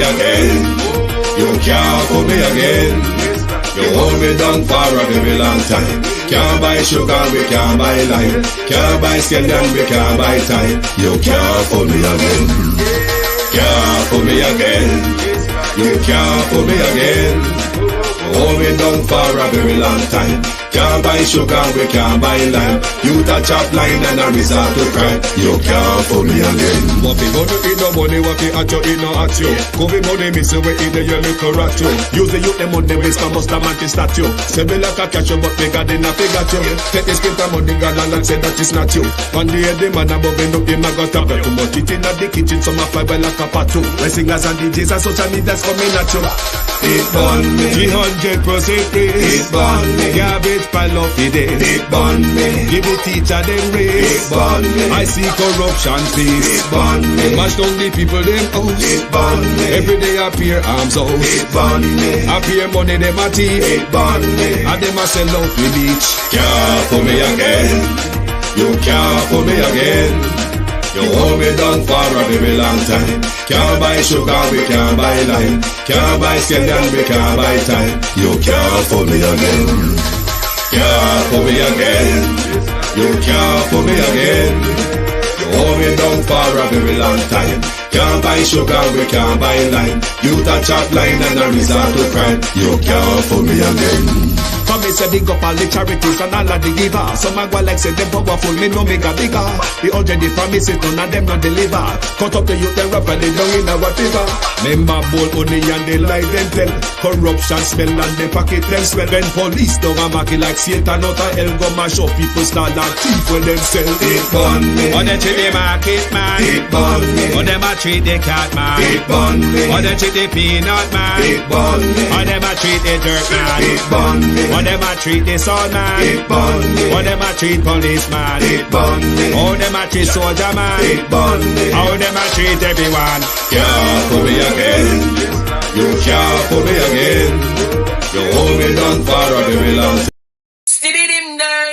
me again. You can't fool me again. You hold me down for a very long time. Can't buy sugar, we can't buy lime. Can't buy scandal, we can't buy time. You can't fool me again. Can't fool me again. You can't fool me again. Hold me down for a very long time. Can't buy sugar, we can't buy lime. You touch up line and a resort to crime. You can't fool me again. What people do in no money, what they at you, in no at you. Cover money, miss away in the yellow correct you. Use the youth, the money, waste a must a man to statue. Say me like a catch you, but me got in a figure you. Take this spit of money, God and say that it's not you. One day the man above end up, him a got a too much it in the kitchen, some a fly well like a patu. When singers and DJs and social media's coming at you. It burn me. 300% free. It burn me. Garbage pile up the day. It burn me. Give the teacher them raise. It burn me. I see corruption peace. It burn me. Mash down the people them house. It burn me. Every day appear arms out. It burn me. Appear money them a thief. It burn me. And them a sell out the beach. Can't fool me again. You can't fool me again. You hold me down for a very long time. Can't buy sugar, we can't buy lime. Can't buy scandal, we can't buy time. You can't fool me again. Can't fool me again. You can't fool me again. You hold me down for a very long time. Can't buy sugar, we can't buy lime. You touch up line and a resort to crime. You can't fool me again. For me say big up all the charities and all of the givers. Some a go like say them powerful, me no make a bigger. The 100 promises, none of them not deliver. Cut up the youth, the rapper, they down in our fever. Member bowl honey and they lie them tell. Corruption smell and the pocket them swell. When police don't a market like Satan out of hell, go mash up people start like thief when them sell. It burn me. On the treat the market man. It burn me. On them a treat the cat man. It burn me. On them treat the peanut man. It burn me. On them a treat the dirt man. It burn me. On them a treat the son man. It burn me. On them a treat policeman. It burn me. How them a treat soldier man. It burn me. How them a treat everyone. Can't fool me again. You can't fool me again. You hold me down for a very long time.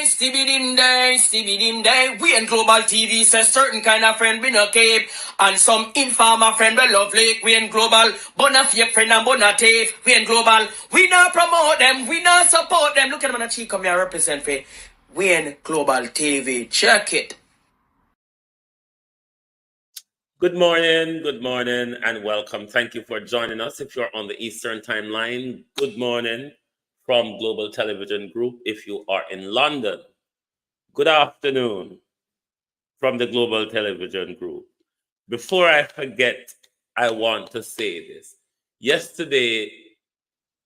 Stibby dim day. We in Global TV says certain kind of friend we no keep. And some informer friend we love like. We in Global, bona fake friend and bona tape. We in Global, we not promote them, we not support them. Look at them on the cheek, come here represent for we in Global TV. Check it. Good morning, and welcome. Thank you for joining us. If you're on the Eastern Timeline, good morning from Global Television Group. If you are in London, good afternoon from the Global Television Group. Before I forget, I want to say this. Yesterday,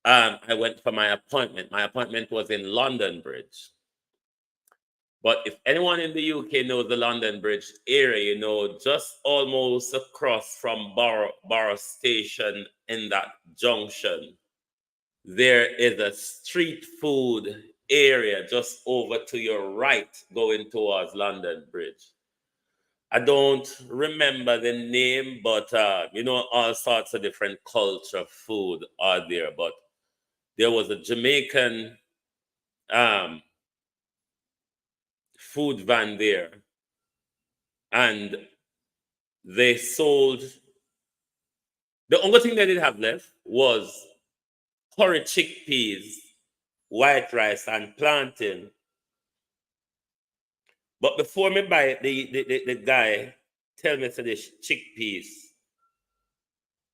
I went for my appointment. My appointment was in London Bridge. But if anyone in the UK knows the London Bridge area, you know, just almost across from Borough Station in that junction, there is a street food area just over to your right going towards London Bridge. I don't remember the name, but, you know, all sorts of different culture food are there. But there was a Jamaican food van there, and they sold, the only thing they did have left was curry chickpeas, white rice, and plantain. But before me buy it, the guy tell me that the chickpeas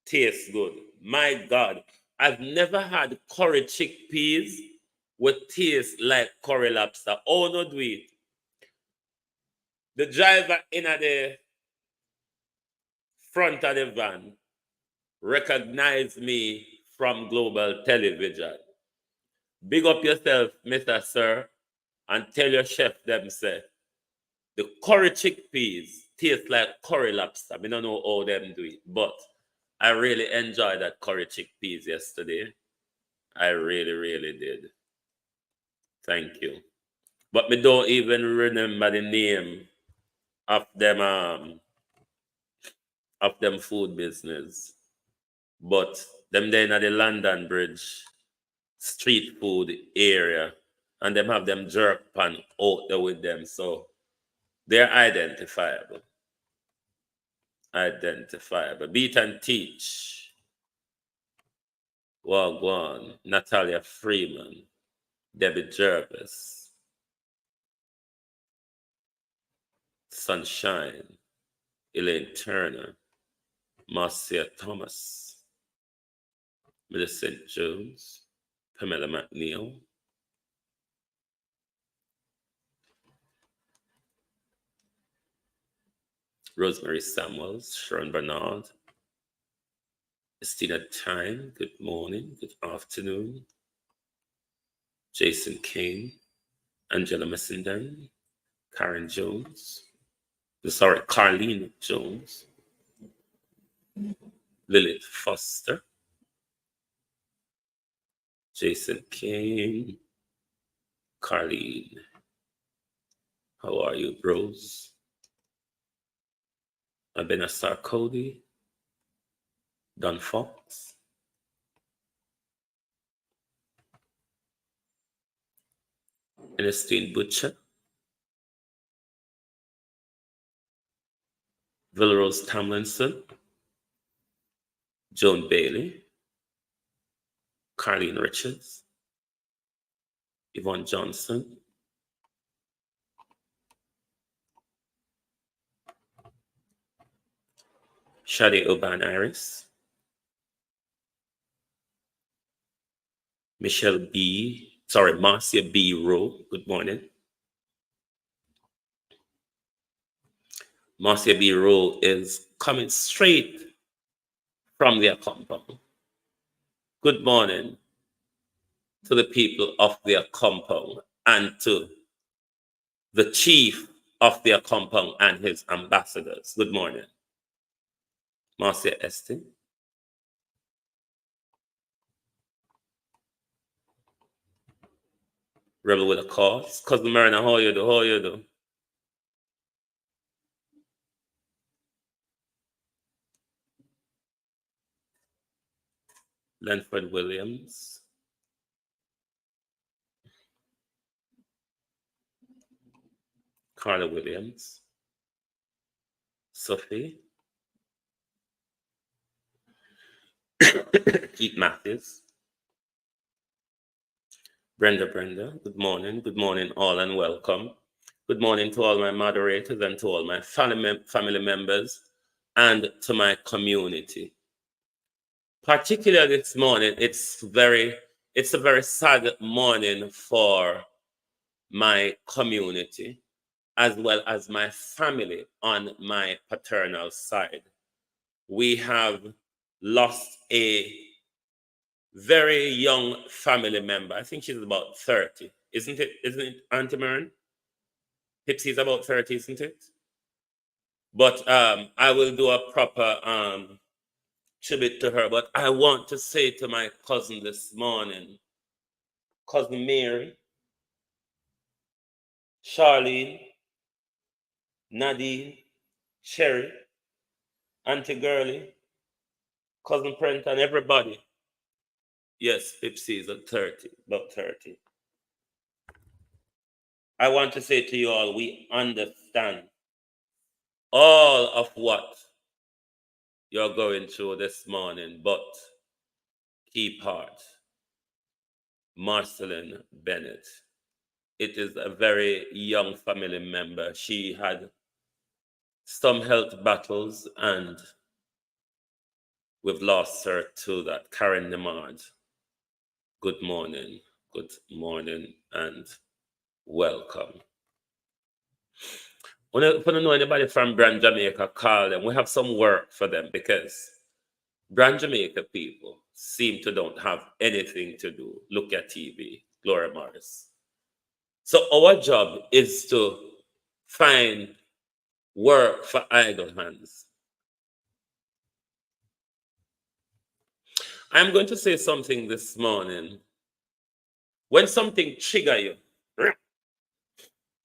taste good. My God, I've never had curry chickpeas with taste like curry lobster. Oh, no, do it. The driver in at the front of the van recognized me from Global Television. Big up yourself, Mr. Sir, and tell your chef them say, the curry chickpeas taste like curry lobster. I don't know how them do it, but I really enjoyed that curry chickpeas yesterday. I really, really did. Thank you. But me don't even remember the name of them food business. But them there in the London Bridge street food area, and them have them jerk pan out there with them. So they're identifiable. Beat and teach. Wagwan, Natalia Freeman, Debbie Jervis, Sunshine, Elaine Turner, Marcia Thomas, Millicent Jones, Pamela McNeil, Rosemary Samuels, Sharon Bernard, Estina Tyne, good morning, good afternoon, Jason Kane, Angela Messenden, Karen Jones, Carlene Jones, Lilith Foster, Jason Kane, Carlene, how are you, bros? Abenasar Cody, Don Fox, Ernestine Butcher, Villarose Tomlinson, Joan Bailey, Carlene Richards, Yvonne Johnson, Shadi Oban Iris, Marcia B. Rowe, good morning. Marcia B. Rowe is coming straight from their compound. Good morning to the people of their compound and to the chief of their compound and his ambassadors. Good morning. Marcia Estin. Rebel with a cause. Cousin Marina, how you do? How you do? Lenford Williams. Carla Williams. Sophie. Keith Matthews. Brenda, good morning all and welcome. Good morning to all my moderators and to all my family members and to my community. Particularly this morning, it's a very sad morning for my community as well as my family on my paternal side. We have lost a very young family member. I think she's about 30. Isn't it, Auntie Maren? Pipsy's about 30, isn't it? But I will do a proper tribute to her. But I want to say to my cousin this morning, Cousin Mary, Charlene, Nadine, Sherry, Auntie Girlie, Cousin Brent, and everybody. Yes, Pipsy is at 30, about 30. I want to say to you all, we understand all of what you're going through this morning, but keep heart. Marceline Bennett. It is a very young family member. She had some health battles and we've lost her to that. Karen Nemard. Good morning and welcome. When I don't know anybody from Brand Jamaica, call them. We have some work for them because Brand Jamaica people seem to don't have anything to do. Look at TV, Gloria Morris. So our job is to find work for idle hands. I'm going to say something this morning. When something triggers you,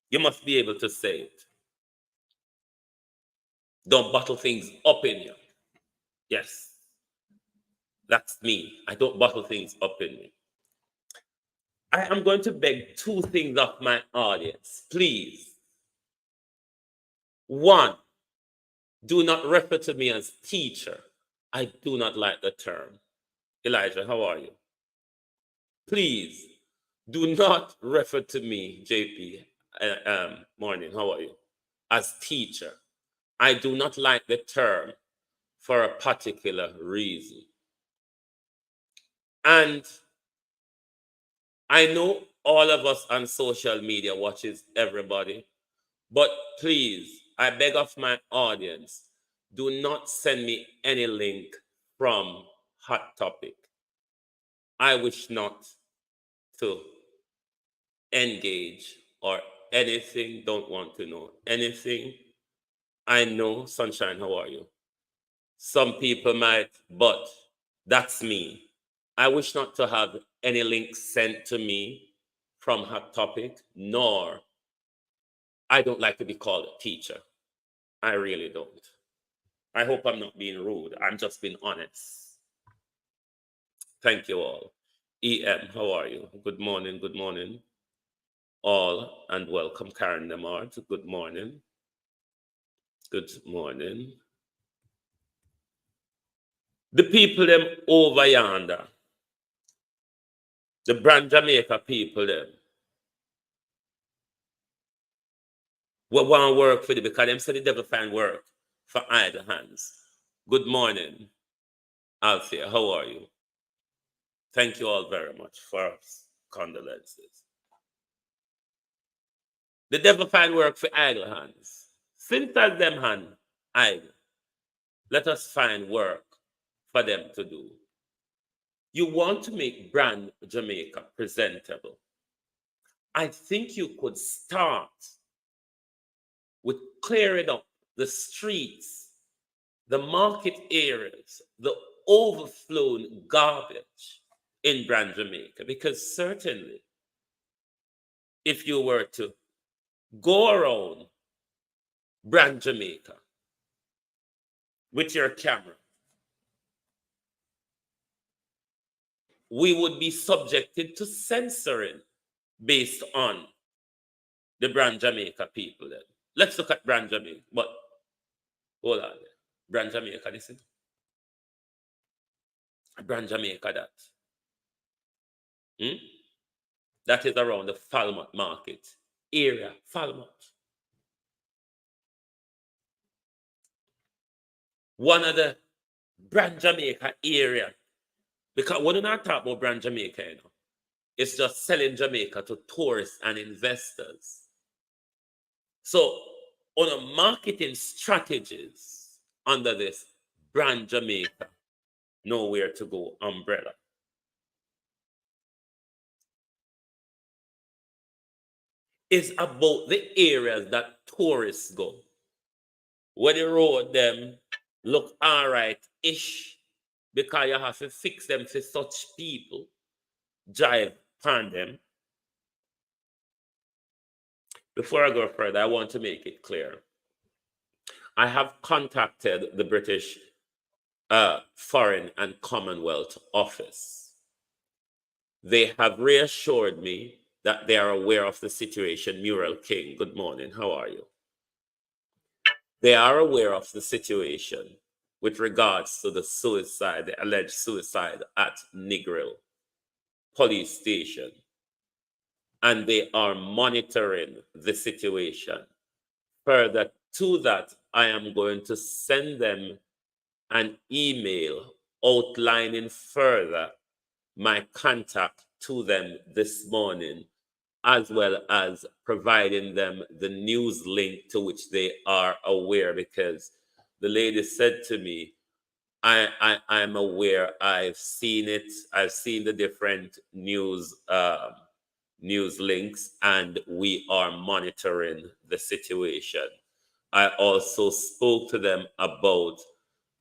you must be able to say it. Don't bottle things up in you. Yes, that's me. I don't bottle things up in me. I am going to beg two things of my audience, please. One, do not refer to me as teacher. I do not like the term. Elijah, how are you? Please do not refer to me, JP, morning, how are you, as teacher. I do not like the term for a particular reason. And I know all of us on social media watches everybody, but please, I beg of my audience, do not send me any link from Hot Topic. I wish not to engage or anything, don't want to know anything. I know, Sunshine, how are you? Some people might, but that's me. I wish not to have any links sent to me from Hot Topic, nor I don't like to be called a teacher. I really don't. I hope I'm not being rude. I'm just being honest. Thank you all. EM, how are you? Good morning, good morning. All, and welcome, Karen Nemard. Good morning. Good morning. The people them over yonder, the Brand Jamaica people them, we want to work for them because them say the devil find work for idle hands. Good morning, Althea. How are you? Thank you all very much for condolences. The devil find work for idle hands. Since as them hand idle, let us find work for them to do. You want to make Brand Jamaica presentable. I think you could start with clearing up the streets, the market areas, the overflowing garbage in Brand Jamaica. Because certainly, if you were to go around Brand Jamaica with your camera, we would be subjected to censoring based on the Brand Jamaica people then. Let's look at Brand Jamaica. But hold on. Brand Jamaica, listen. Brand Jamaica, that. That is around the Falmouth Market area. Falmouth. One of the Brand Jamaica area. Because when you're not talking about Brand Jamaica, you know, it's just selling Jamaica to tourists and investors. So, on a marketing strategies under this Brand Jamaica, nowhere to go umbrella, is about the areas that tourists go. Where the road them look all right-ish, because you have to fix them for such people drive upon them. Before I go further, I want to make it clear. I have contacted the British Foreign and Commonwealth Office. They have reassured me that they are aware of the situation. Muriel King, good morning. How are you? They are aware of the situation with regards to the suicide, the alleged suicide at Negril police station. And they are monitoring the situation. Further to that, I am going to send them an email outlining further my contact to them this morning, as well as providing them the news link to which they are aware, because the lady said to me, I'm aware, I've seen it, I've seen the different news links, and we are monitoring the situation. I also spoke to them about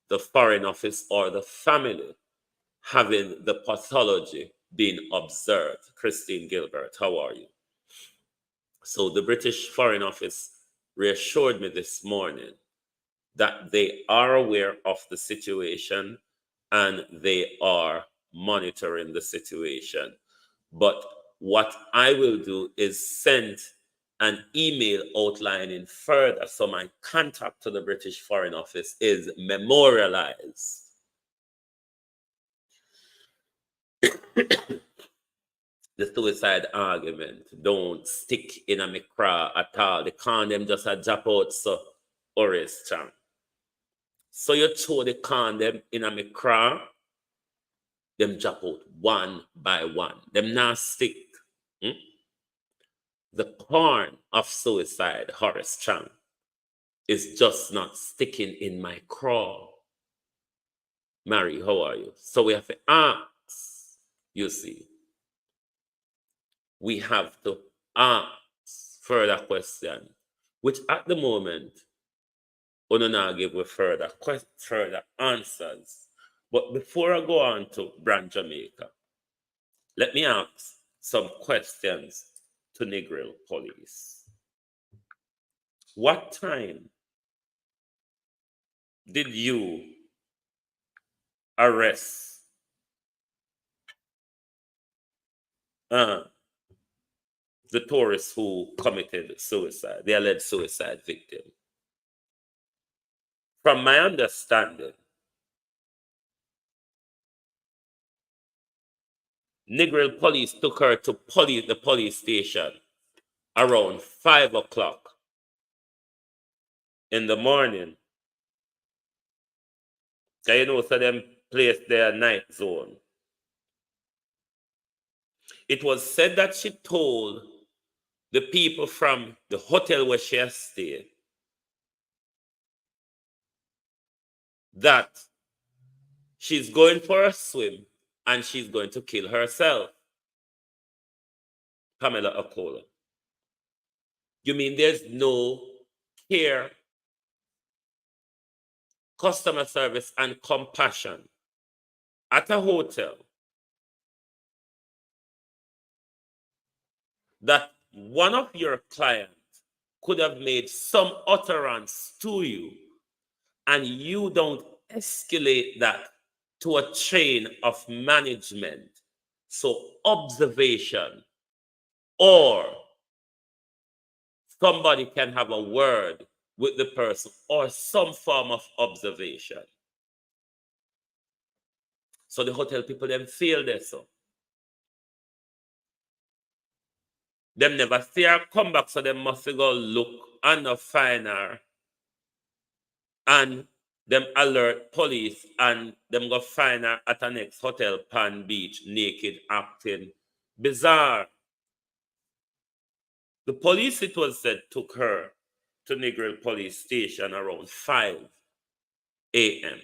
the Foreign Office or the family having the pathology being observed. Christine Gilbert, how are you? So the British Foreign Office reassured me this morning that they are aware of the situation and they are monitoring the situation. But what I will do is send an email outlining further, so my contact to the British Foreign Office is memorialized. the suicide argument don't stick in a mikra at all. They can't them just a drop out so Oris Chang. So you throw the condom in a mikra, them drop out one by one. Them not stick. The corn of suicide, Horace Chang, is just not sticking in my craw. Mary, how are you? So we have to ask, you see. We have to ask further questions, which at the moment, we do not give with further answers. But before I go on to Brand Jamaica, let me ask some questions to Negril police. What time did you arrest the tourist who committed suicide, the alleged suicide victim? From my understanding, Negril police took her to the police station around 5 o'clock in the morning. So you know, so them placed their night zone. It was said that she told the people from the hotel where she has stayed that she's going for a swim and she's going to kill herself. Pamela Akola. You mean there's no care, customer service, and compassion at a hotel that one of your clients could have made some utterance to you and you don't escalate that to a chain of management? So observation, or somebody can have a word with the person, or some form of observation. So the hotel people then feel this. So them never see her come back, so them must go look and not find her. And them alert police and them go find her at the next hotel, Pan Beach, naked, acting bizarre. The police, it was said, took her to Negril police station around 5 a.m.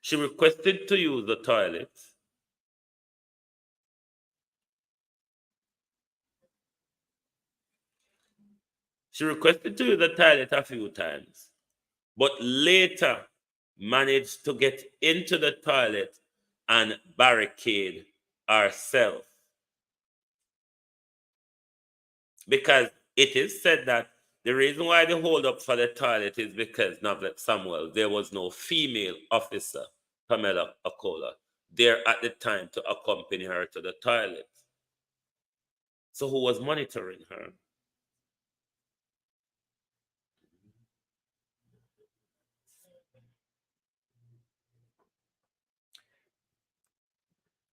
She requested to use the toilet. She requested to use the toilet a few times, but later managed to get into the toilet and barricade herself. Because it is said that the reason why they hold up for the toilet is because Navlet Samuel, there was no female officer, Pamela Akola, there at the time to accompany her to the toilet. So who was monitoring her?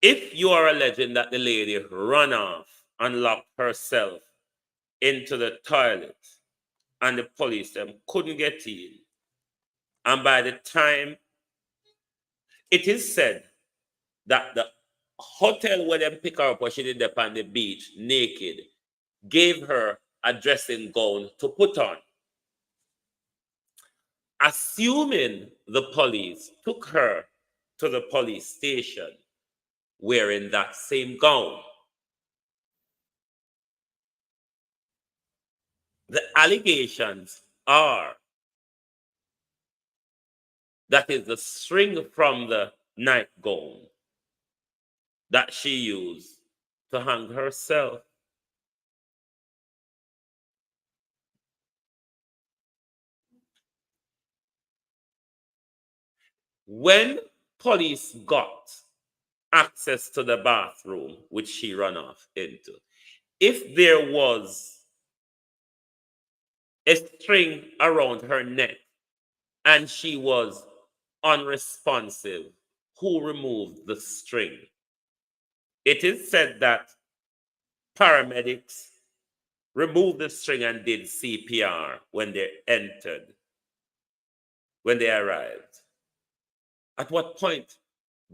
If you are alleging that the lady ran off and locked herself into the toilet and the police them couldn't get in, and by the time it is said that the hotel where them pick her up where she did up on the beach naked gave her a dressing gown to put on. Assuming the police took her to the police station wearing that same gown, the allegations are that is the string from the nightgown that she used to hang herself. When police got access to the bathroom, which she ran off into, if there was a string around her neck and she was unresponsive, who removed the string? It is said that paramedics removed the string and did CPR when they arrived. At what point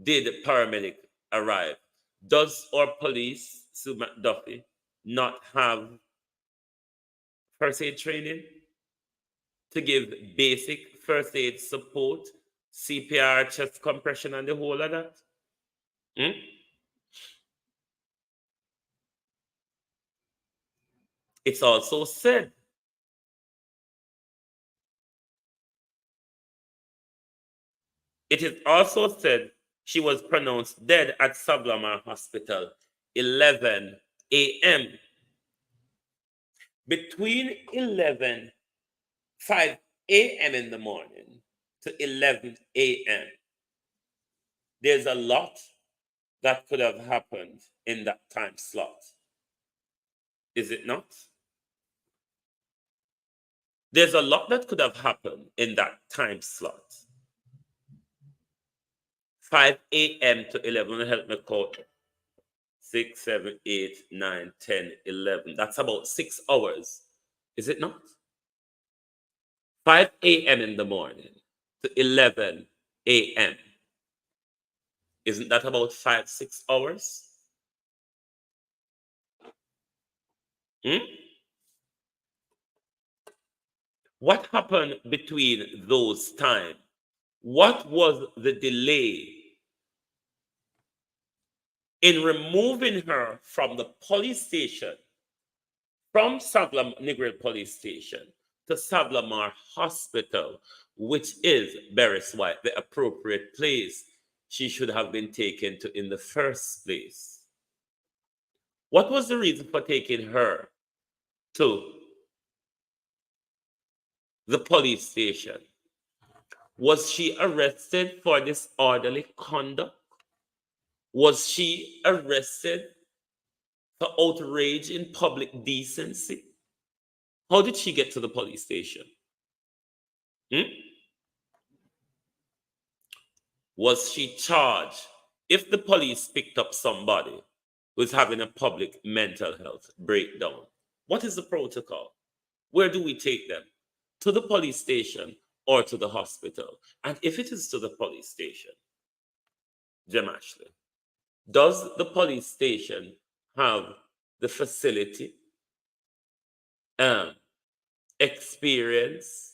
did the paramedic arrive? Does our police, Sue McDuffie, not have first aid training to give basic first aid support, CPR, chest compression, and the whole of that? It's also said she was pronounced dead at Saglamar Hospital 11 a.m. Between 5 a.m. in the morning to 11 a.m. There's a lot that could have happened in that time slot. Is it not? There's a lot that could have happened in that time slot. 5 a.m. to 11, help me count. 6, 7, 8, 9, 10, 11. That's about 6 hours. Is it not? 5 a.m. in the morning to 11 a.m. Isn't that about 5, 6 hours? What happened between those times? What was the delay in removing her from the police station, from Negril police station to Saglamar Hospital, which is Beres White, the appropriate place she should have been taken to in the first place? What was the reason for taking her to the police station? Was she arrested for disorderly conduct? Was she arrested for outrage in public decency? How did she get to the police station? Was she charged? If the police picked up somebody who's having a public mental health breakdown, what is the protocol? Where do we take them? To the police station or to the hospital? And if it is to the police station, Jem Ashley, does the police station have the facility, experience,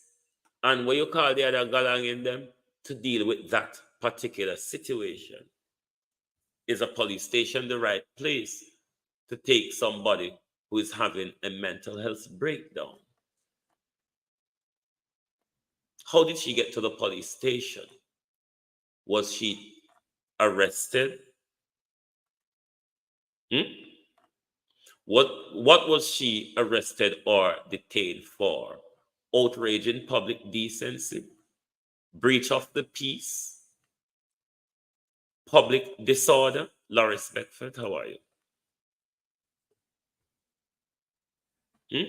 and what you call the other galang in them to deal with that particular situation? Is a police station the right place to take somebody who is having a mental health breakdown? How did she get to the police station? Was she arrested? What was she arrested or detained for? Outrage in public decency, breach of the peace, public disorder. Loris Beckford, how are you?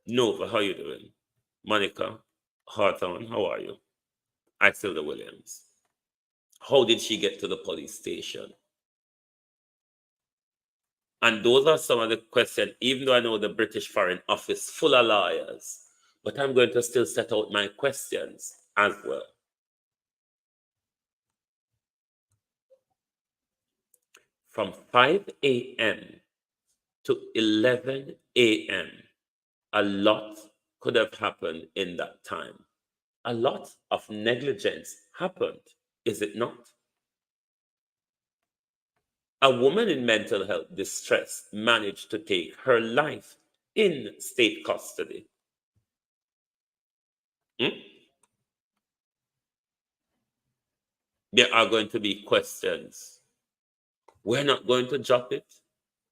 Nova, how you doing? Monica Hawthorne, how are you? Axelda Williams. How did she get to the police station? And those are some of the questions, even though I know the British Foreign Office full of lawyers, but I'm going to still set out my questions as well. From 5 a.m. to 11 a.m., a lot could have happened in that time. A lot of negligence happened, is it not? A woman in mental health distress managed to take her life in state custody. There are going to be questions. We're not going to drop it.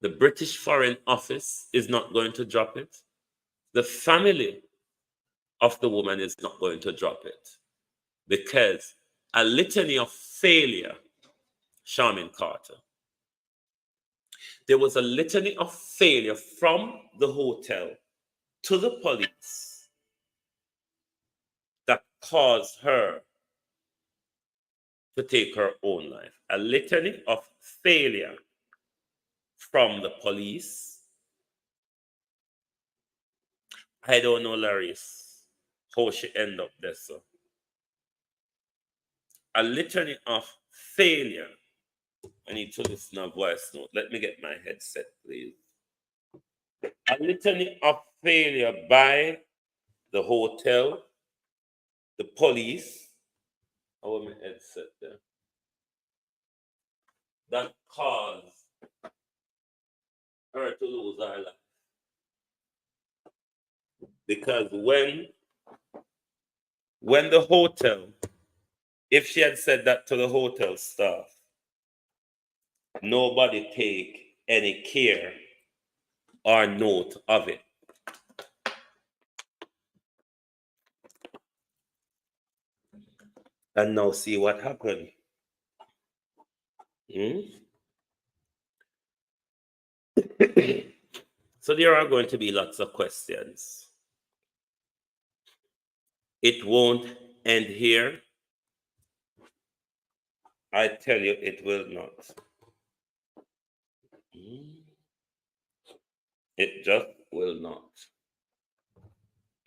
The British Foreign Office is not going to drop it. The family of the woman is not going to drop it. Because a litany of failure, Charmin Carter. There was a litany of failure from the hotel to the police that caused her to take her own life. A litany of failure from the police. I don't know, Laris, how she ended up there, so. A litany of failure. I need to listen to a voice note. Let me get my headset, please. A litany of failure by the hotel, the police. Oh, my headset there. That caused her to lose her life. Because when the hotel, if she had said that to the hotel staff, nobody take any care or note of it. And now see what happened. So there are going to be lots of questions. It won't end here. I tell you, it will not. It just will not.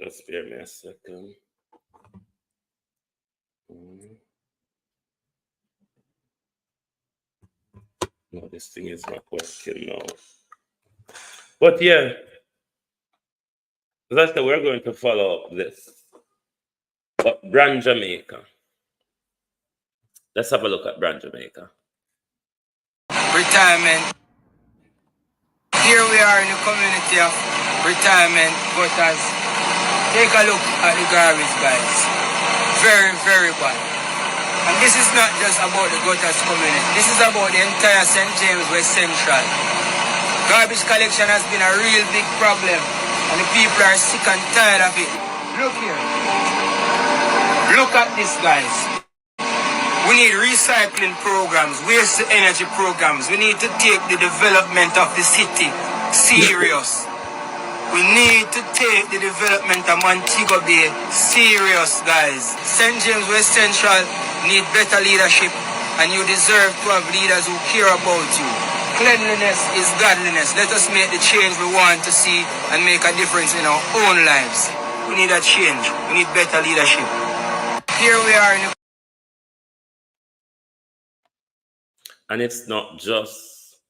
Just bear me a second. No, this thing is not working now. But yeah, that's the we're going to follow up this. But Brand Jamaica. Let's have a look at Brand Jamaica. Retirement. Here we are in the community of retirement voters. Take a look at the garbage, guys. Very, very bad. And this is not just about the gutters community. This is about the entire St. James West Central. Garbage collection has been a real big problem. And the people are sick and tired of it. Look here. Look at this, guys. We need recycling programs, waste energy programs. We need to take the development of the city serious. We need to take the development of Montego Bay serious, guys. St. James West Central need better leadership, and you deserve to have leaders who care about you. Cleanliness is godliness. Let us make the change we want to see and make a difference in our own lives. We need a change. We need better leadership. Here we are in the... And it's not just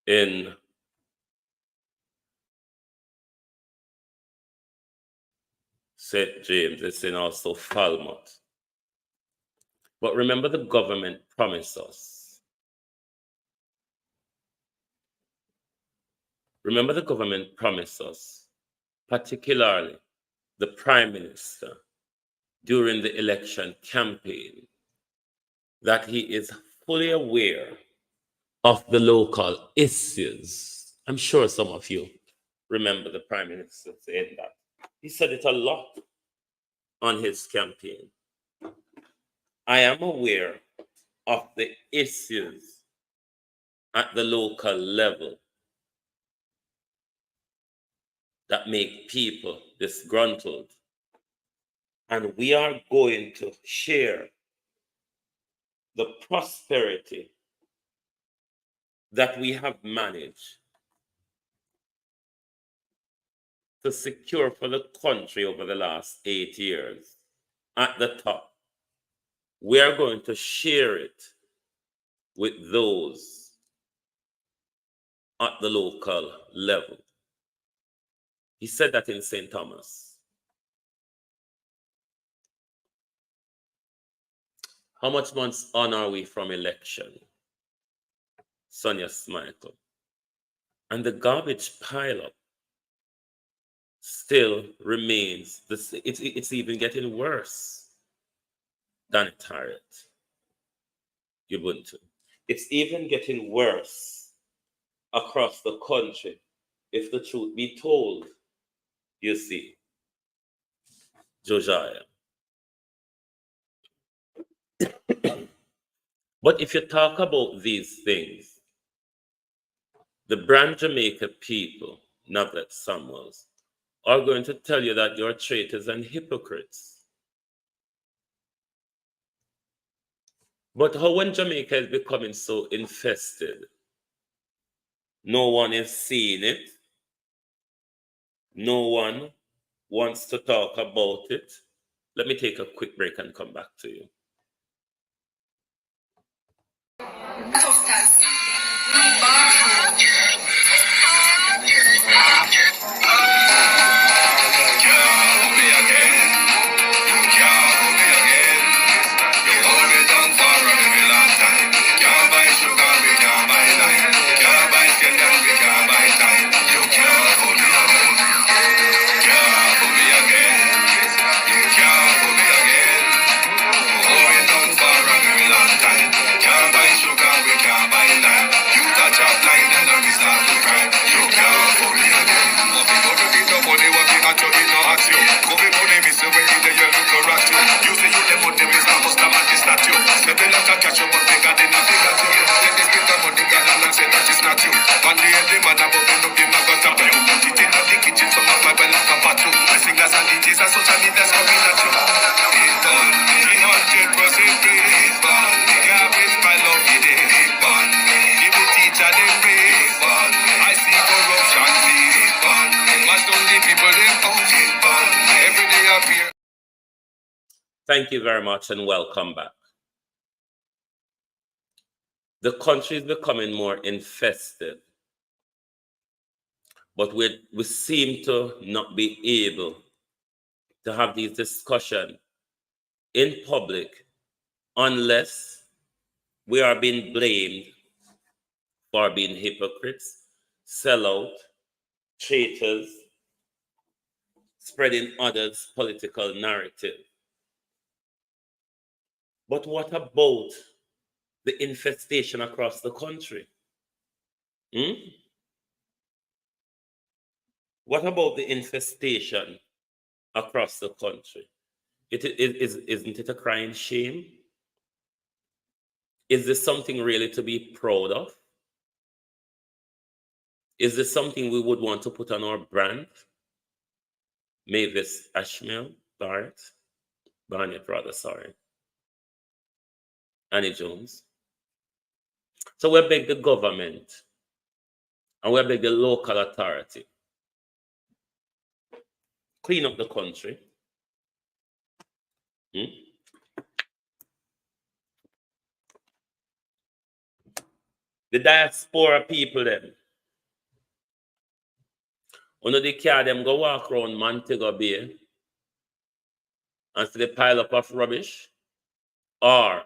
in St. James, it's in also Falmouth. But remember, the government promised us. Remember, the government promised us, particularly the Prime Minister, during the election campaign, that he is fully aware of the local issues. I'm sure some of you remember the Prime Minister saying that. He said it a lot on his campaign. I am aware of the issues at the local level that make people disgruntled. And we are going to share the prosperity that we have managed to secure for the country over the last 8 years at the top. We are going to share it with those at the local level. He said that in St. Thomas. How much months on are we from election? Sonia Smichael. And the garbage pileup still remains. It's even getting worse than it Harriet. Ubuntu. It's even getting worse across the country, if the truth be told, you see. Josiah. But if you talk about these things, the Brand Jamaica people, Navlet Samuels, are going to tell you that you're traitors and hypocrites. But how when Jamaica is becoming so infested, no one is seeing it, no one wants to talk about it. Let me take a quick break and come back to you. Thank you very much and welcome back. The country is becoming more infested, but we seem to not be able to have these discussions in public unless we are being blamed for being hypocrites, sellout, traitors, spreading others' political narrative. But what about the infestation across the country? What about the infestation across the country? Isn't it a crying shame? Is this something really to be proud of? Is this something we would want to put on our brand? Mavis Ashmiel, Barnett, Annie Jones. So we beg the government and we beg the local authority, clean up the country. The diaspora people them. One of the car them go walk around Montego Bay and see the pile up of rubbish, or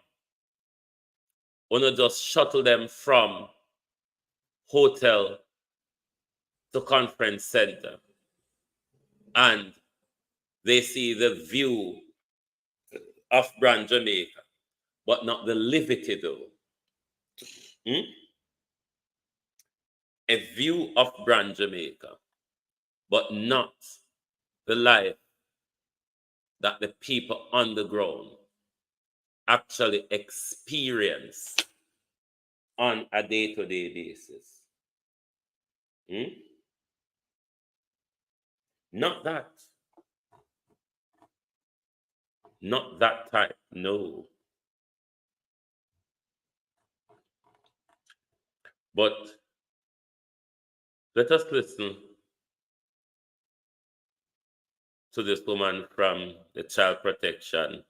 just shuttle them from hotel to conference center and they see the view of brand Jamaica, but not the liberty though. A view of brand Jamaica, but not the life that the people on the ground actually experience on a day-to-day basis. Not that. Not that type, no. But let us listen to this woman from the Child Protection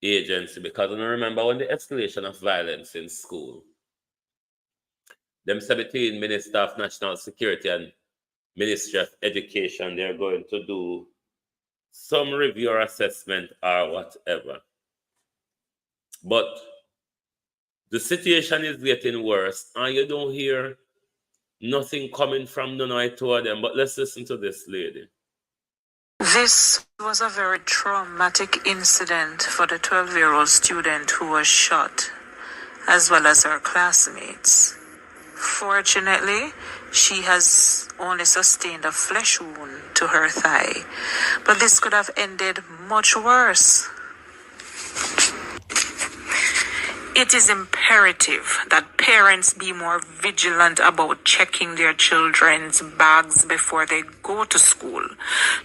Agency, because I remember when the escalation of violence in school, them 17 Minister of National Security and Ministry of Education, they're going to do some review or assessment or whatever. But the situation is getting worse and you don't hear nothing coming from none of two of them. But let's listen to this lady. This was a very traumatic incident for the 12-year-old student who was shot, as well as her classmates. Fortunately, she has only sustained a flesh wound to her thigh, but this could have ended much worse. It is imperative that parents be more vigilant about checking their children's bags before they go to school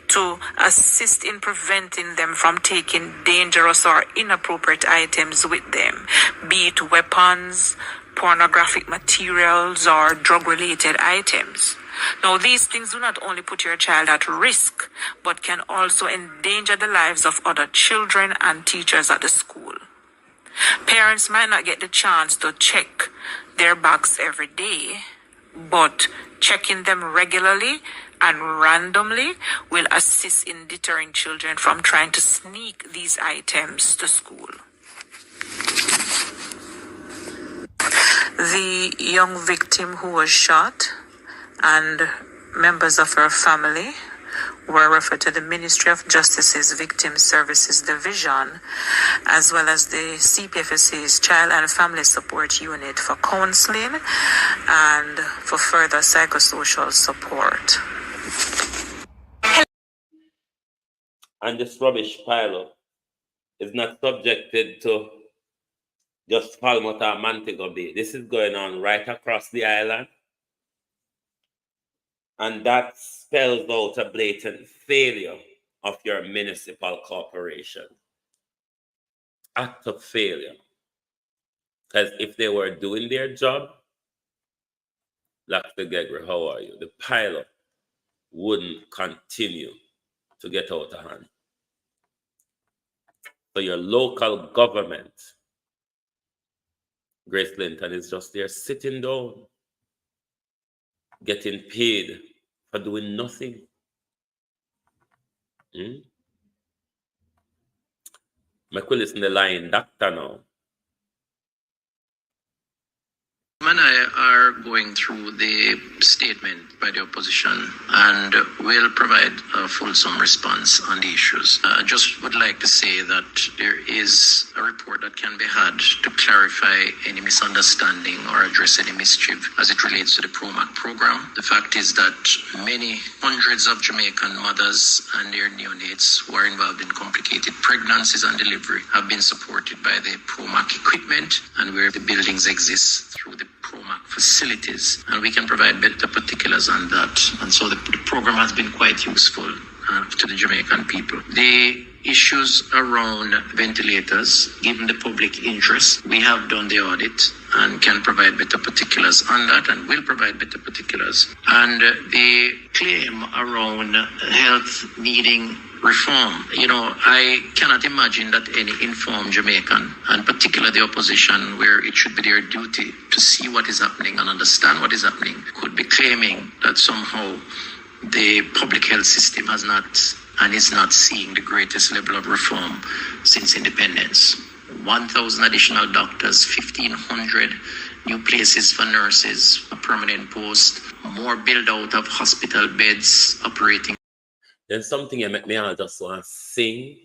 to assist in preventing them from taking dangerous or inappropriate items with them, be it weapons, pornographic materials, or drug-related items. Now, these things do not only put your child at risk, but can also endanger the lives of other children and teachers at the school. Parents might not get the chance to check their bags every day, but checking them regularly and randomly will assist in deterring children from trying to sneak these items to school. The young victim who was shot and members of her family were referred to the Ministry of Justice's Victim Services Division, as well as the CPFSC's Child and Family Support Unit for counseling and for further psychosocial support. And this rubbish pile is not subjected to just Falmouth or Montego Bay. This is going on right across the island. And that spells out a blatant failure of your municipal corporation. Act of failure. Because if they were doing their job, Dr. Negril, how are you? The pilot wouldn't continue to get out of hand. So your local government, Grace Clinton, is just there sitting down, getting paid for doing nothing. McQuill in the line, doctor now. And I are going through the statement by the opposition and will provide a fulsome response on the issues. I just would like to say that there is a report that can be had to clarify any misunderstanding or address any mischief as it relates to the PROMAC program. The fact is that many hundreds of Jamaican mothers and their neonates who are involved in complicated pregnancies and delivery have been supported by the PROMAC equipment and where the buildings exist through the PROMAC facilities, and we can provide better particulars on that. And so the program has been quite useful to the Jamaican people. The issues around ventilators, given the public interest, we have done the audit and can provide better particulars on that and will provide better particulars. And the claim around health needing reform, I cannot imagine that any informed Jamaican, and particularly the opposition, where it should be their duty to see what is happening and understand what is happening, could be claiming that somehow the public health system has not and is not seeing the greatest level of reform since independence. 1,000 additional doctors, 1,500 new places for nurses, a permanent post, more build out of hospital beds, operating. Then something that make me all just want to sing,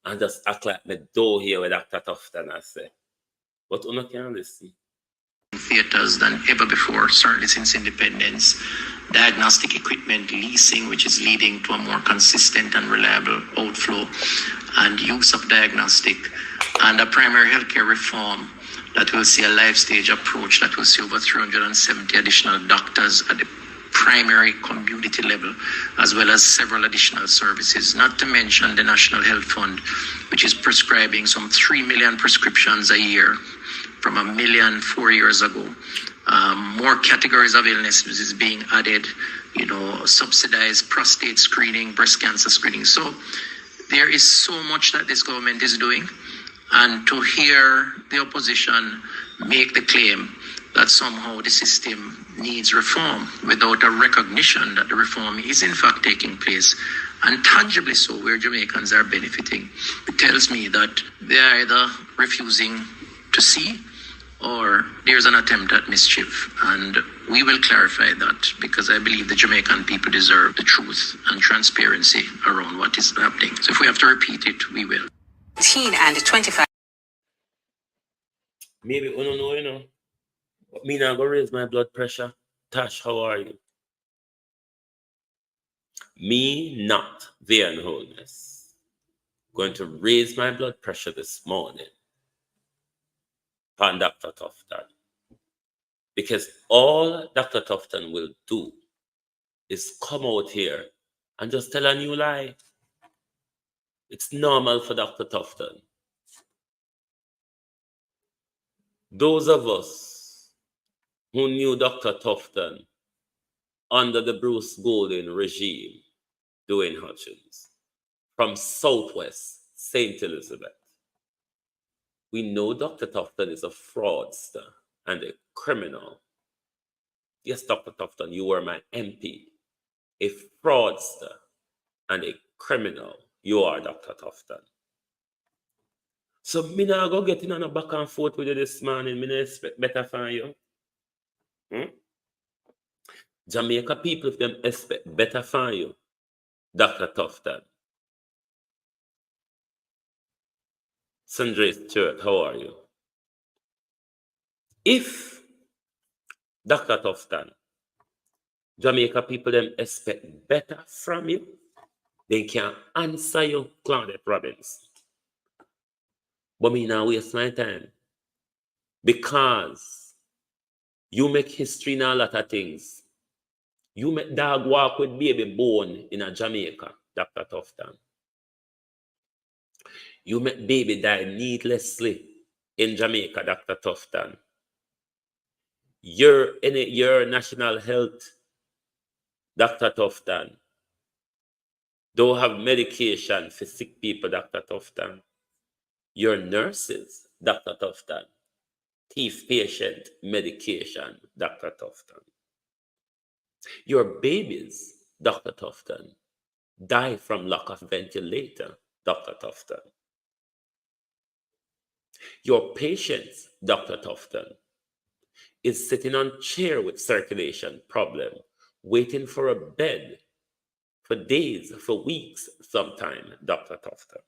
and just act like me do here with Dr. Tufton, I say. But you can't listen. Theaters than ever before, certainly since independence. Diagnostic equipment leasing, which is leading to a more consistent and reliable outflow and use of diagnostic, and a primary healthcare reform that will see a life stage approach that will see over 370 additional doctors at the primary community level, as well as several additional services, not to mention the National Health Fund, which is prescribing some 3 million prescriptions a year from 1 million 4 years ago. More categories of illnesses is being added, subsidized prostate screening, breast cancer screening. So there is so much that this government is doing. And to hear the opposition make the claim that somehow the system needs reform without a recognition that the reform is in fact taking place, and tangibly so, where Jamaicans are benefiting, it tells me that they are either refusing to see or there's an attempt at mischief. And we will clarify that, because I believe the Jamaican people deserve the truth and transparency around what is happening. So if we have to repeat it, we will. 18 and 25. Maybe you don't know, But me now go raise my blood pressure. Tash, how are you? Me not, there in wholeness, going to raise my blood pressure this morning on Dr. Tufton. Because all Dr. Tufton will do is come out here and just tell a new lie. It's normal for Dr. Tufton. Those of us who knew Dr. Tufton under the Bruce Golding regime, Dwayne Hutchins, from Southwest St. Elizabeth, we know Dr. Tufton is a fraudster and a criminal. Yes, Dr. Tufton, you were my MP. A fraudster and a criminal. You are Dr. Tufton. So me not go getting on a back and forth with you this morning. Me not expect better from you. Jamaica people, if them expect better from you, Dr. Tufton. Sandra Stewart, how are you? If Dr. Tufton, Jamaica people them expect better from you, they can answer you, Claudette Robbins. But me now waste my time. Because you make history in a lot of things. You make dog walk with baby born in a Jamaica, Dr. Tufton. You make baby die needlessly in Jamaica, Dr. Tufton. Your national health, Dr. Tufton, don't have medication for sick people, Dr. Tufton. Your nurses, Dr. Tufton, thief patient medication, Dr. Tufton. Your babies, Dr. Tufton, die from lack of ventilator, Dr. Tufton. Your patients, Dr. Tufton, is sitting on chair with circulation problem, waiting for a bed for days, for weeks, sometime, Dr. Tufton.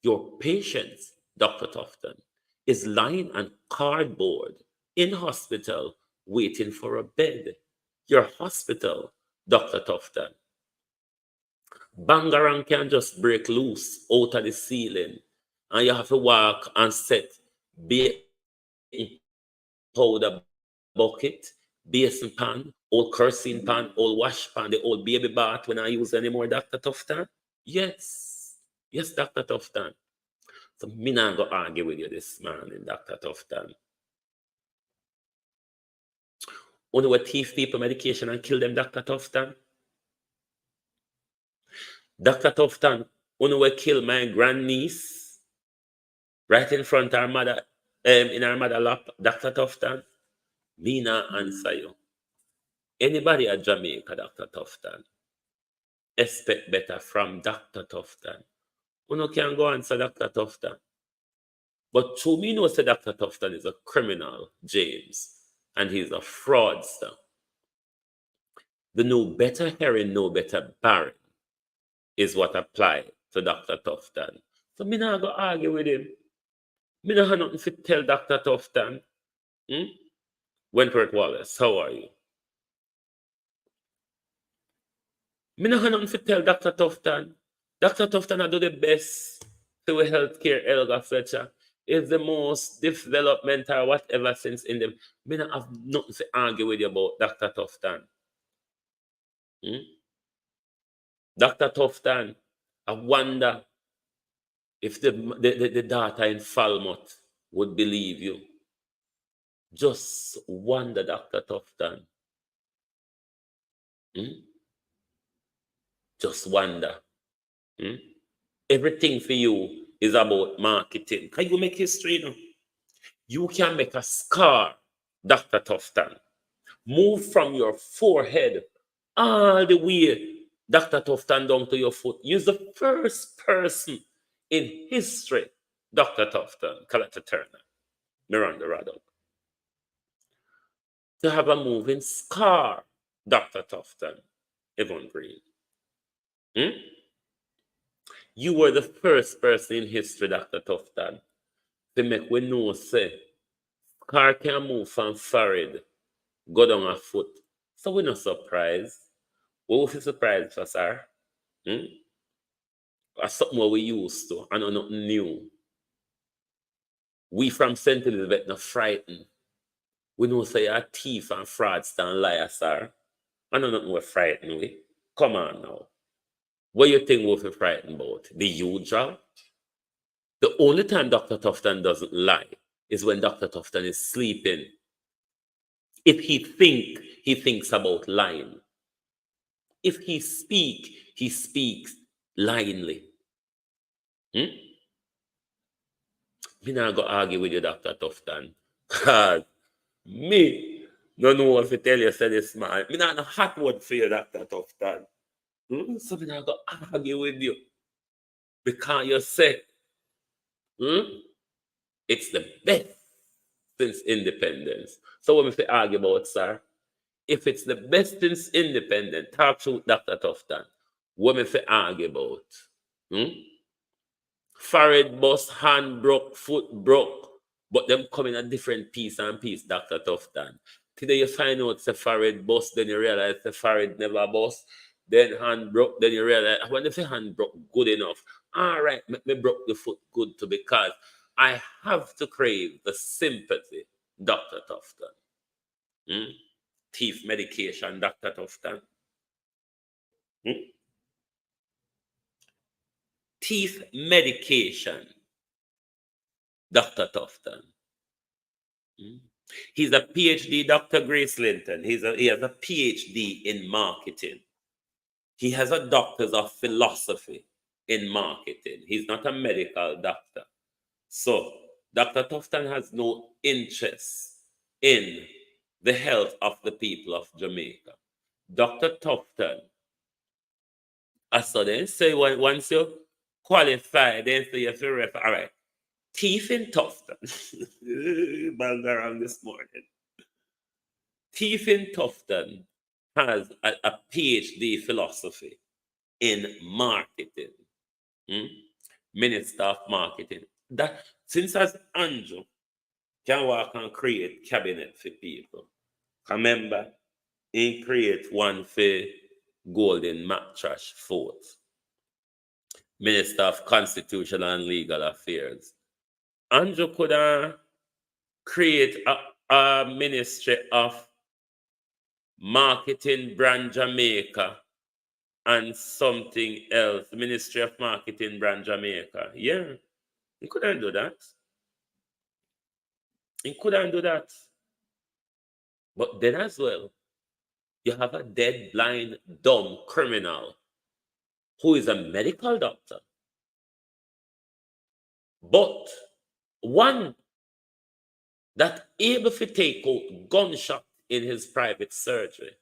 Your patients, Dr. Tufton, is lying on cardboard in hospital waiting for a bed. Your hospital, Dr. Tufton. Bangarang can just break loose out of the ceiling and you have to walk and set baking powder bucket, basin pan, old kerosene pan, old wash pan, the old baby bath when I use anymore, Dr. Tufton. Yes. Yes, Dr. Tufton. So me not go argue with you this morning, Dr. Tufton. Only we thief people medication and kill them, Dr. Tufton. Dr. Tufton, only we kill my grandniece right in front of her mother, in her mother lap, Dr. Tufton. Me not answer you. Anybody at Jamaica, Dr. Tufton, expect better from Dr. Tufton. You can go answer Dr. Tufton. But to me, know say Dr. Tufton is a criminal, James, and he's a fraudster. The no better hearing, no better barren is what apply to Dr. Tufton. So me not go argue with him. Me not have nothing to tell Dr. Tufton. Wentworth Wallace, how are you? Me not have nothing to tell Dr. Tufton. Dr. Tufton do the best to a healthcare Elga Fletcher. Is the most developmental whatever since in them. Me not have nothing to argue with you about Dr. Tufton. Dr. Tufton, I wonder if the daughter in Falmouth would believe you. Just wonder, Dr. Tufton. Just wonder. Everything for you is about marketing. Can you make history now? You can make a scar, Dr. Tufton. Move from your forehead all the way, Dr. Tufton, down to your foot. You're the first person in history, Dr. Tufton, Collector Turner, Miranda Raddock, to have a moving scar, Dr. Tufton, Yvonne Green. You were the first person in history, Dr. Tufton, to make we know, say, car can move from forehead, go down a foot. So we're not surprised. What was surprised for, sir? That's something what we used to, and nothing new. We from St. Elizabeth not frightened. We know say a thief and fraudster and liar, sir. I know nothing we're frightened with. Come on now. What you think we're frightened about? The usual? The only time Dr. Tufton doesn't lie is when Dr. Tufton is sleeping. If he thinks about lying. If he speaks lyingly. Me not go argue with you, Dr. Tufton. Because me no know if I tell you say this man. Me not a hot word for you, Dr. Tufton. So me not go argue with you. Because you say it's the best since independence. So what we argue about, sir? If it's the best since independence, talk to Dr. Tufton. What we argue about? Forehead bust, hand broke, foot broke, but them come in a different piece and piece, Dr. Tufton. Today you find out the forehead bust, then you realize the forehead never bust, then hand broke, then you realize when you say hand broke good enough, all right, me broke the foot good too, because I have to crave the sympathy, Dr. Tufton. Teeth medication, Dr. Tufton. Teeth medication, Dr. Tufton. He's a PhD, Dr. Grace Linton. He has a PhD in marketing. He has a doctor's of philosophy in marketing. He's not a medical doctor. So, Dr. Tufton has no interest in the health of the people of Jamaica. Dr. Tufton, so then say once you qualify, then say you feel refer. All right. Teeth in Tufton. Bang around this morning. Teeth in Tufton has a PhD philosophy in marketing. Minister of marketing. That since as Andrew can walk and create cabinet for people. Remember, he create one for Golden Mattrash Fort. Minister of Constitutional and Legal Affairs. Andrew could create a ministry of marketing, brand Jamaica, and something else. Ministry of Marketing, brand Jamaica. Yeah, he couldn't do that. He couldn't do that. But then as well, you have a dead, blind, dumb criminal who is a medical doctor. But one that able to take out gunshot in his private surgery.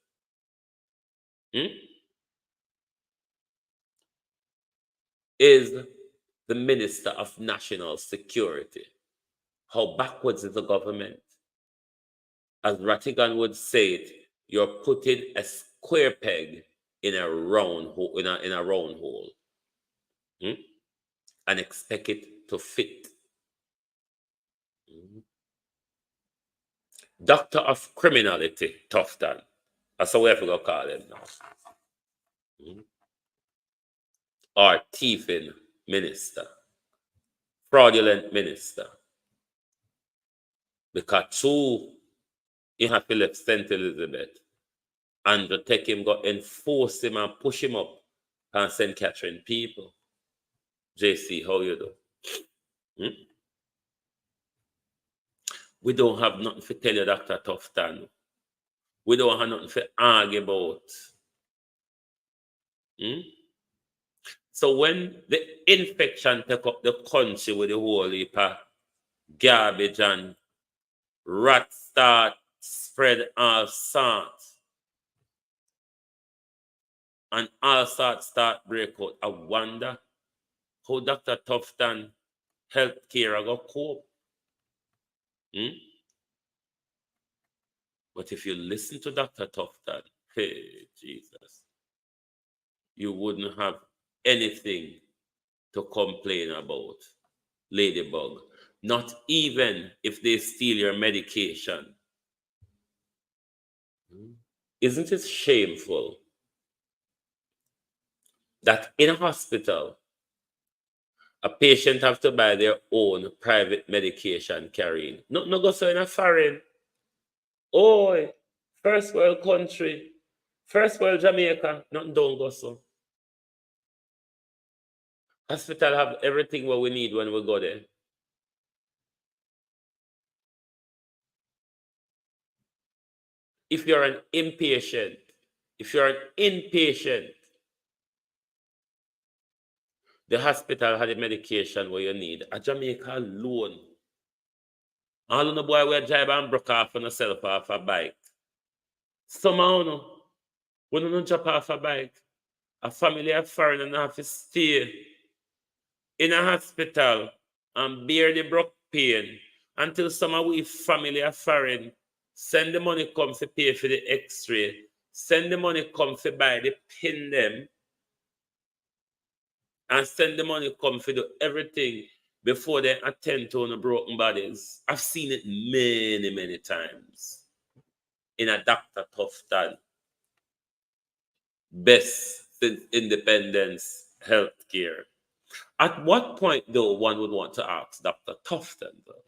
Is the Minister of National Security. How backwards is the government? As Rattigan would say it, you're putting a square peg in a round hole, in a round hole, and expect it to fit. Doctor of Criminality, Tufton. That's how we have to go call him now. Or thieving minister. Fraudulent minister. Because two, he have to left St. Elizabeth. And to take him, go enforce him and push him up and St. Catherine people. JC, how you do? We don't have nothing to tell you, Dr. Tufton. We don't have nothing to argue about. So when the infection take up the country with the whole heap of garbage and rats start spread all sorts, and all sorts start break out, I wonder how Dr. Tufton healthcare go cope. But if you listen to Dr. Tufton, hey, Jesus, you wouldn't have anything to complain about, Ladybug. Not even if they steal your medication. Isn't it shameful that in a hospital, A patient have to buy their own private medication carrying. No go so in a foreign. Oh, first world country, first world Jamaica, nothing don't go so. Hospital have everything what we need when we go there. If you're an inpatient, the hospital had the medication what you need. A Jamaica alone. All of the boy will drive and broke off on yourself off a bike. Somehow, no. When you don't jump off a bike, a family of foreign have to stay in a hospital and bear the broke pain until some of we family of foreign send the money come to pay for the x-ray, send the money come to buy the pin them, and send the money come to do everything before they attend to the broken bodies. I've seen it many, many times in a Dr. Tufton best since independence healthcare. At what point, though, one would want to ask Dr. Tufton, though?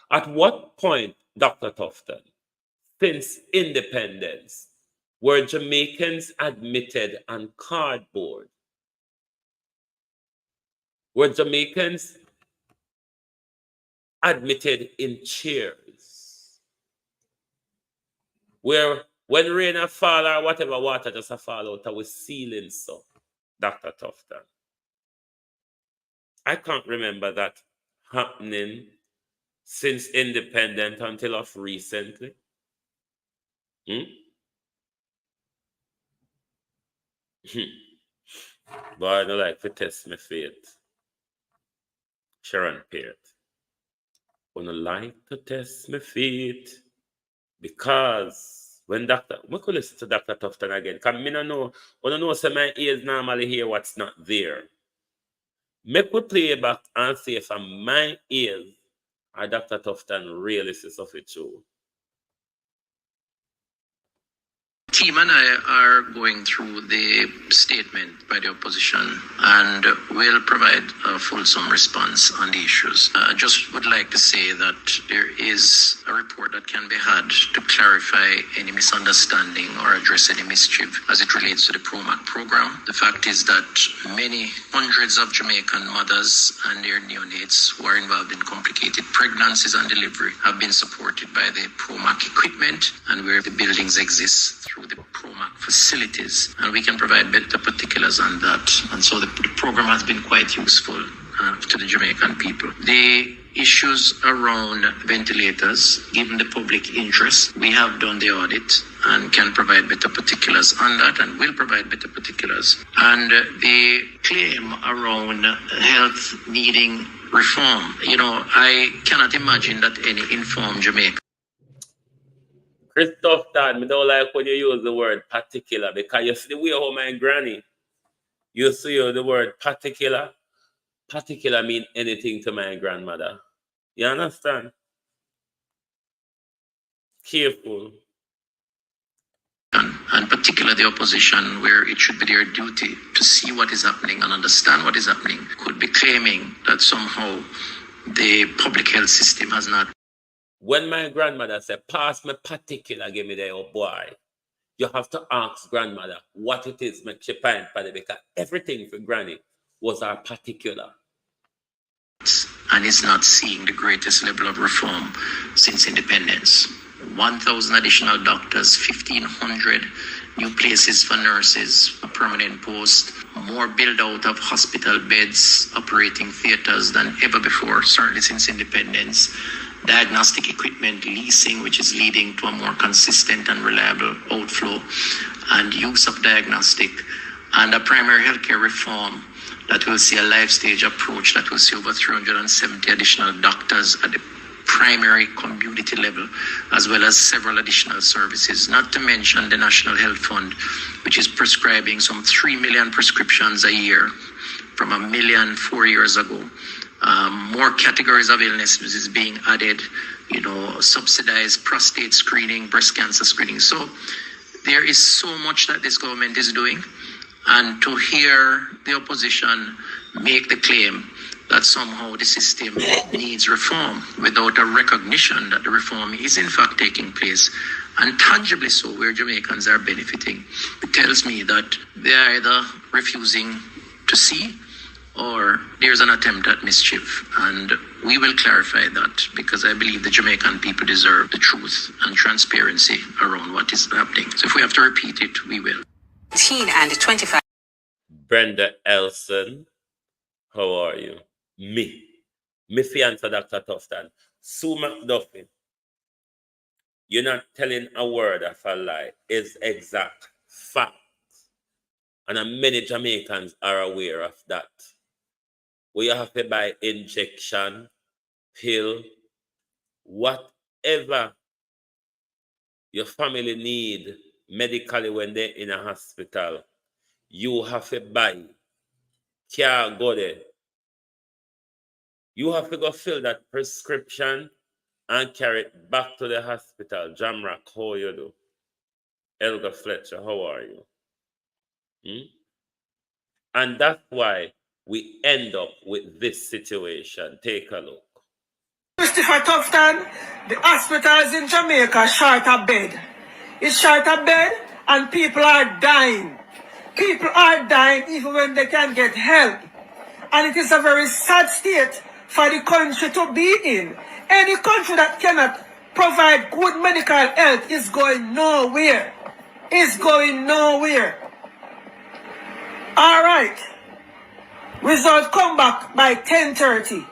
At what point, Dr. Tufton, since independence, were Jamaicans admitted on cardboard? Were Jamaicans admitted in chairs? Where when rain a fall or whatever water just a fall out of ceiling, so Dr. Tufton. I can't remember that happening since independence until of recently. But I don't like to test my faith. Sharon Peart. I don't like to test my faith because when we could listen to Dr. Tufton again, because I don't know, so my ears normally hear what's not there. Make we play back and see if my ears are Dr. Tufton really says of it too. Team and I are going through the statement by the opposition and will provide a fulsome response on the issues. I just would like to say that there is a report that can be had to clarify any misunderstanding or address any mischief as it relates to the PROMAC program. The fact is that many hundreds of Jamaican mothers and their neonates who are involved in complicated pregnancies and delivery have been supported by the PROMAC equipment and where the buildings exist through the PROMAC facilities, and we can provide better particulars on that. And so the program has been quite useful to the Jamaican people. The issues around ventilators, given the public interest, we have done the audit and can provide better particulars on that and will provide better particulars. And the claim around health needing reform, I cannot imagine that any informed Jamaican. Christoph Todd, I don't like when you use the word particular because you see the way how my granny used to use the word particular. Particular mean anything to my grandmother. You understand? Careful. And particularly the opposition, where it should be their duty to see what is happening and understand what is happening, could be claiming that somehow the public health system has not. When my grandmother said, pass me particular, give me the old boy, you have to ask grandmother what it is make she pint for the because everything for granny was our particular. And is not seeing the greatest level of reform since independence. 1,000 additional doctors, 1,500 new places for nurses, a permanent post, more build out of hospital beds, operating theaters than ever before, certainly since independence. Diagnostic equipment leasing, which is leading to a more consistent and reliable outflow and use of diagnostic, and a primary healthcare reform that will see a life stage approach that will see over 370 additional doctors at the primary community level, as well as several additional services, not to mention the National Health Fund, which is prescribing some 3 million prescriptions a year from 1 million 4 years ago. More categories of illnesses is being added, subsidized prostate screening, breast cancer screening. So there is so much that this government is doing. And to hear the opposition make the claim that somehow the system needs reform without a recognition that the reform is in fact taking place, and tangibly so, where Jamaicans are benefiting. It tells me that they are either refusing to see or there's an attempt at mischief. And we will clarify that, because I believe the Jamaican people deserve the truth and transparency around what is happening. So if we have to repeat it, we will. 18 and 25. Brenda Elson, how are you? Me fiancé Dr. Tufton. Sue McDuffie, you're not telling a word of a lie. It's exact fact. And many Jamaicans are aware of that. We have to buy injection, pill, whatever your family need medically when they're in a hospital, you have to buy. Can't go there. You have to go fill that prescription and carry it back to the hospital. Jamrock, how you do? Elga Fletcher, how are you? And that's why we end up with this situation. Take a look. Christopher Tufton, the hospitals in Jamaica short a bed. It's short a bed and people are dying. People are dying even when they can get help. And it is a very sad state for the country to be in. Any country that cannot provide good medical health is going nowhere. It's going nowhere. All right. Results come back by 10:30.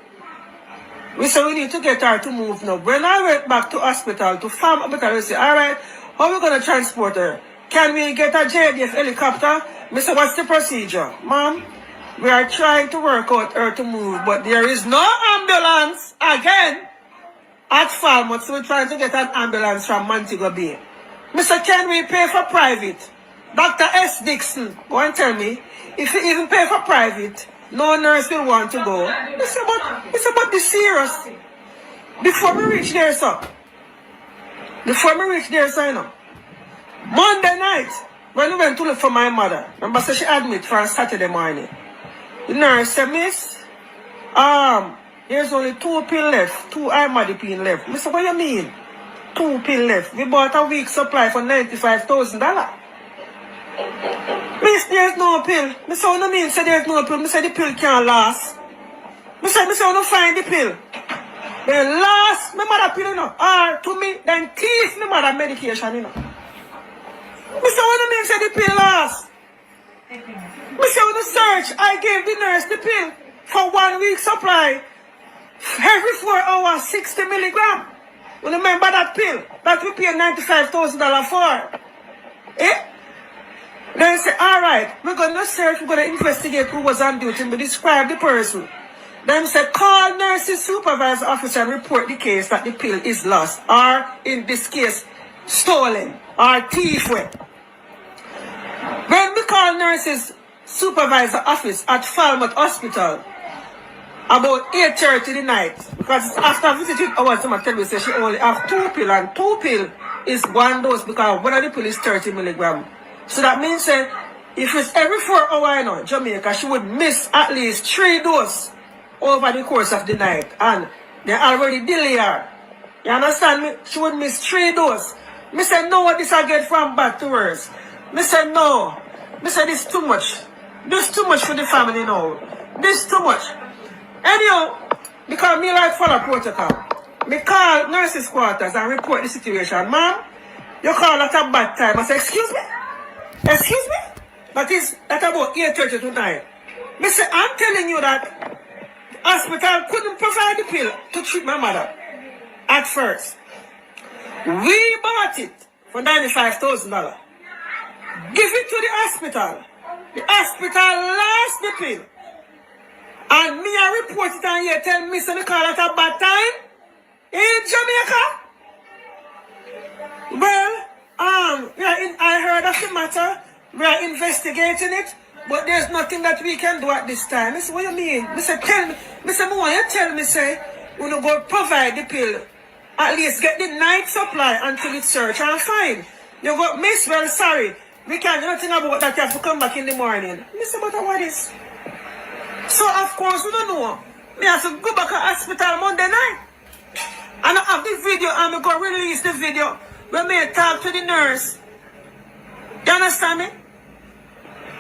We say we need to get her to move now. When I went back to hospital, to farm hospital, we say, all right, how are we going to transport her? Can we get a JDF helicopter? I said, what's the procedure? Ma'am, we are trying to work out her to move, but there is no ambulance again at Falmouth, so we're trying to get an ambulance from Montego Bay. I said, can we pay for private? Dr. S. Dixon, go and tell me, if you even pay for private, no nurse will want to go. It's about the serious. Before we reach there, sir. You know. Monday night, when we went to look for my mother, remember, so she admit for a Saturday morning. The nurse said, miss, there's only 2 pills left, 2 imodipine left. I said, what you mean? 2 pills left. We bought a week's supply for $95,000. Miss, there's no pill. I said, what do you mean, say there's no pill? I said, the pill can't last. I said, I want to find the pill. Then last, my mother pill, you know. Or to me, then teeth my mother medication, you know. I said, what do you mean, say the pill last? I said, when search, I gave the nurse the pill for 1 week supply. Every 4 hours, 60 milligrams. You remember that pill that we paid $95,000 for? Eh? Then say, all right, we're going to search, we're going to investigate who was on duty, we describe the person. Then say, call nurses supervisor officer and report the case that the pill is lost, or in this case, stolen, or thief with. When we call nurses supervisor office at Falmouth Hospital, about 8:30 the night, because after visiting hours, someone tell me say she only have 2 pills, and 2 pills is 1 dose, because one of the pills is 30 milligrams. So that means if it's every 4 hours, you know, Jamaica, she would miss at least 3 doses over the course of the night, and they already delay her. You understand me? She would miss 3 doses. Me say, no, what this I get from bad to worse. Me say, no. Me say, this too much. This too much for the family now. This too much. Anyhow, because me like follow protocol, me call nurses' quarters and report the situation. Ma'am, you call at a bad time. I say, excuse me? Excuse me? That is at about 8:30 tonight. Me say, I'm telling you that the hospital couldn't provide the pill to treat my mother at first. We bought it for $95,000. Give it to the hospital. The hospital lost the pill. And me I report it and you tell me so me call at a bad time in Jamaica. Well, I heard of the matter. We are investigating it, but there's nothing that we can do at this time. I said, what you mean? I said, tell me. I said, why you tell me, say, we don't go provide the pill. At least get the night supply until it's search and find. You go, miss, well, sorry. We can't do nothing about that. You have to come back in the morning. I said, but what is? So of course we don't know. Me have to go back to hospital Monday night. And I have the video and I'm going to release the video when me talk to the nurse. You understand me?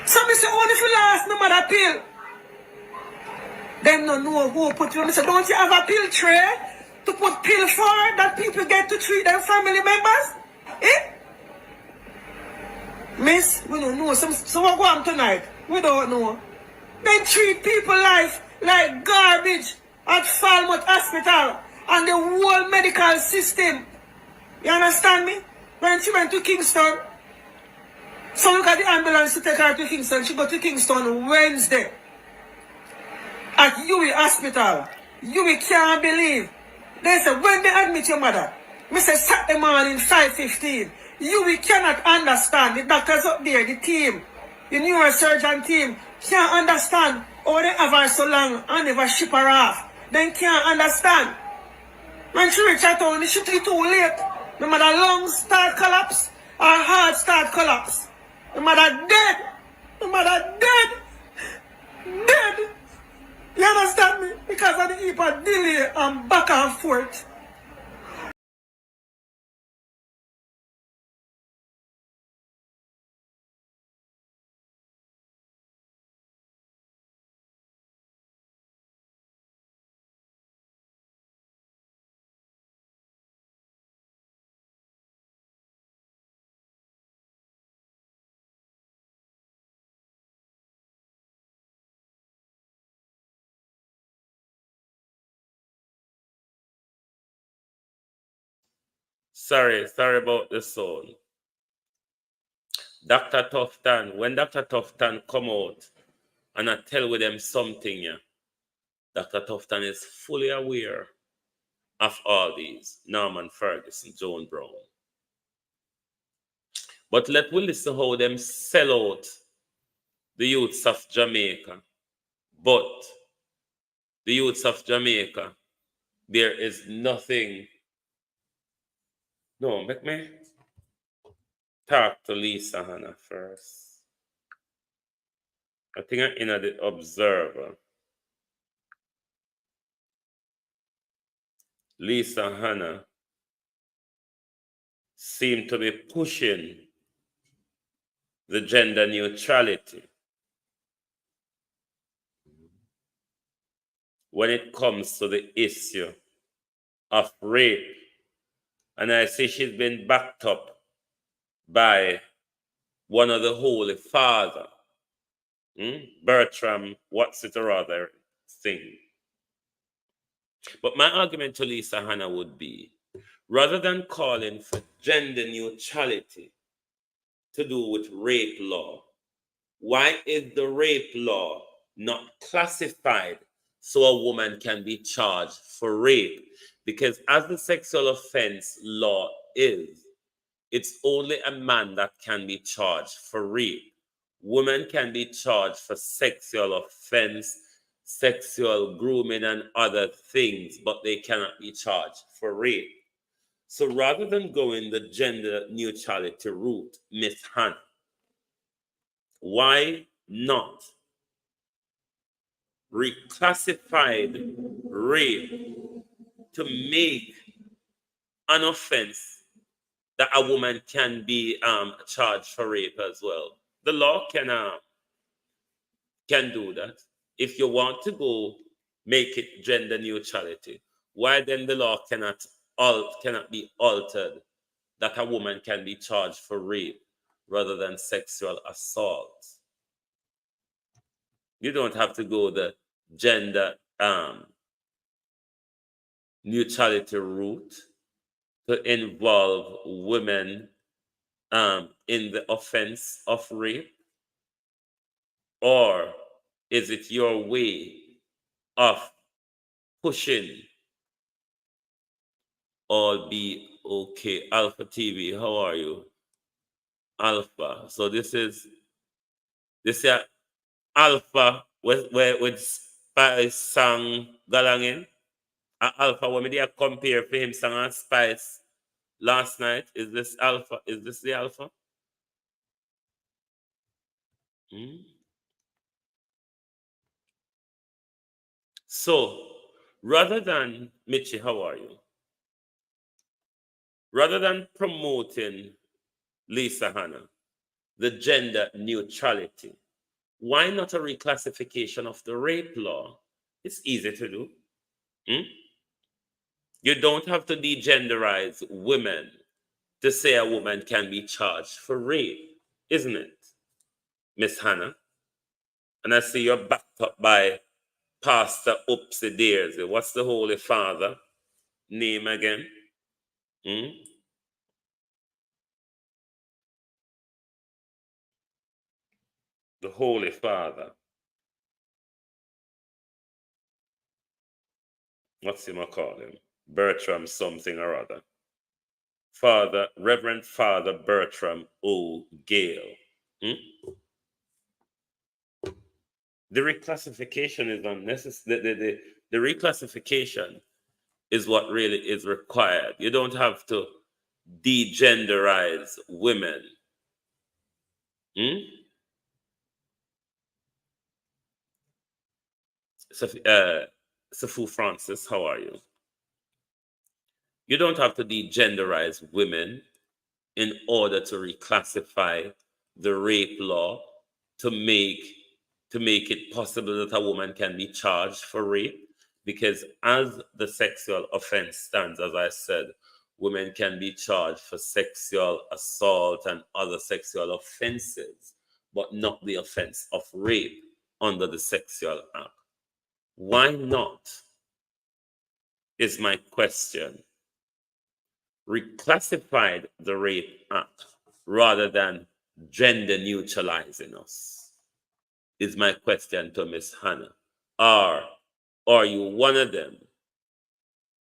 So me say, only if you lost my mother pill. Them don't know who put you on. Me say, don't you have a pill tray to put pill for that people get to treat their family members? Eh? Miss, we don't know. So what go on tonight? We don't know. They treat people life like garbage at Falmouth Hospital and the whole medical system. You understand me? When she went to Kingston, so look at the ambulance to take her to Kingston. She got to Kingston Wednesday at UWI Hospital. UWI can't believe. They said, when they admit your mother, we say Saturday morning, 5:15. UWI cannot understand. The doctors up there, the team, the neurosurgeon team, can't understand how they have her so long and never ship her off. They can't understand. When she reach out town, she too late. The mother lungs start collapse, her heart start collapse. The mother dead. The mother dead. Dead. You understand me? Because of the heap of delay and back and forth. Sorry about the sound. Dr. Tufton, when Dr. Tufton come out and I tell with them something, yeah, Dr. Tufton is fully aware of all these. Norman Ferguson, Joan Brown. But let we listen how them sell out the youths of Jamaica. But the youths of Jamaica, there is nothing. No, make me talk to Lisa Hannah first. I think I'm in the Observer. Lisa Hannah seemed to be pushing the gender neutrality when it comes to the issue of rape. And I see she's been backed up by one of the Holy Father, Bertram, what's it or other thing. But my argument to Lisa Hannah would be, rather than calling for gender neutrality to do with rape law, why is the rape law not classified so a woman can be charged for rape? Because as the sexual offense law is, it's only a man that can be charged for rape. Women can be charged for sexual offense, sexual grooming, and other things, but they cannot be charged for rape. So rather than going the gender neutrality route, Miss Hannah, why not reclassified rape to make an offense that a woman can be charged for rape as well? The law can do that. If you want to go make it gender neutrality, why then the law cannot be altered that a woman can be charged for rape rather than sexual assault? You don't have to go the gender neutrality route to involve women in the offense of rape. Or is it your way of pushing all be okay? Alpha TV, how are you? Alpha. So this is Alpha with Spice song galangin. Alpha, when me compare for him song and Spice last night. Is this Alpha? Is this the Alpha? So rather than, Mitchie, how are you? Rather than promoting Lisa Hannah, the gender neutrality, why not a reclassification of the rape law? It's easy to do. You don't have to degenderize women to say a woman can be charged for rape, isn't it, Miss Hannah? And I see you're backed up by Pastor Oopsie Daisy. What's the Holy Father name again? The Holy Father. What's him I call him? Bertram something or other. Father, Reverend Father Bertram O. Gale. The reclassification is unnecessary. The reclassification is what really is required. You don't have to degenderize women. Safu Francis, how are you? You don't have to degenderize women in order to reclassify the rape law to make it possible that a woman can be charged for rape. Because as the sexual offense stands, as I said, women can be charged for sexual assault and other sexual offenses, but not the offense of rape under the Sexual Act. Why not, is my question, reclassified the Rape Act rather than gender neutralizing us? Is my question to Miss Hannah. Or are you one of them?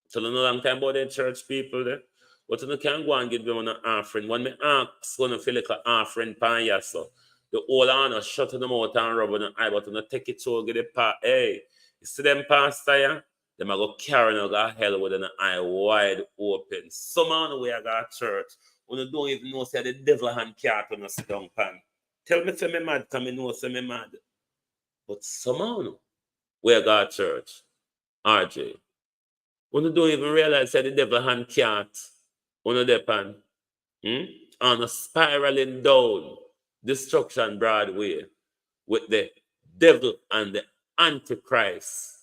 So no long time about the church people there. But you can go and give them an offering. When me ask when you feel like an offering pan ya so the whole honor shut them out and rub on the eye, but you take it to get the part. Hey, you see them pastor ya? Them a go carry and go hell with an eye wide open. Some on the way I got church. When you don't even know say the devil hand cat on a sit down pan. Tell me say me mad, come me know say me mad. But somehow we got church, RJ. When you don't even realize that the devil hand cat on the pan, on a spiraling down destruction Broadway with the devil and the Antichrist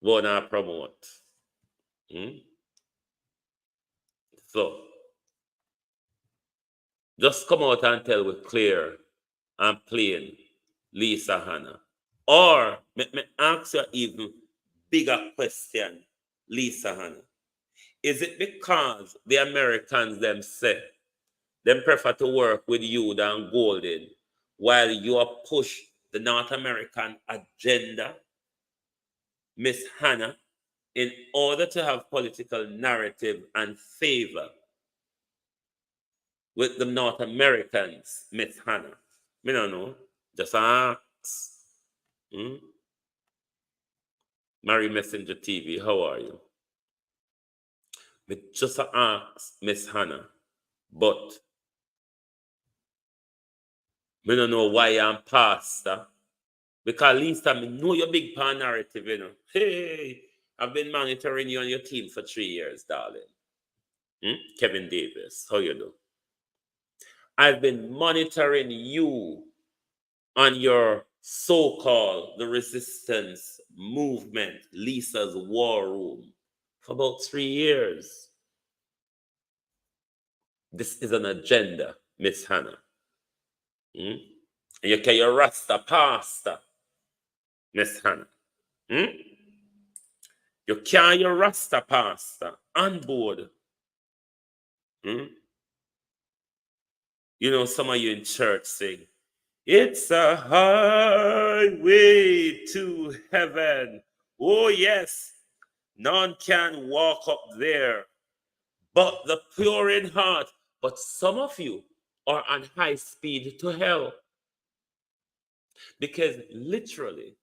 wanna promote. So just come out and tell with clear and plain Lisa Hannah. Or me ask you even bigger question, Lisa Hannah. Is it because the Americans them say them prefer to work with you than Golden while you are push the North American agenda, Miss Hannah, in order to have political narrative and favor with the North Americans, Miss Hannah? Me don't know. Just ask. Mary Messenger TV, how are you? Me just ask Miss Hannah, but me don't know why I'm pastor. Because at least I know your big pan narrative, you know. Hey, I've been monitoring you on your team for 3 years, darling. Kevin Davis, how you do? I've been monitoring you on your so-called the resistance movement, Lisa's War Room, for about 3 years. This is an agenda, Miss Hannah. And you can your Rasta pastor, Miss Hannah. You carry your Rasta pastor on board. You know, some of you in church sing, it's a highway to heaven. Oh, yes. None can walk up there but the pure in heart. But some of you are on high speed to hell. Because literally,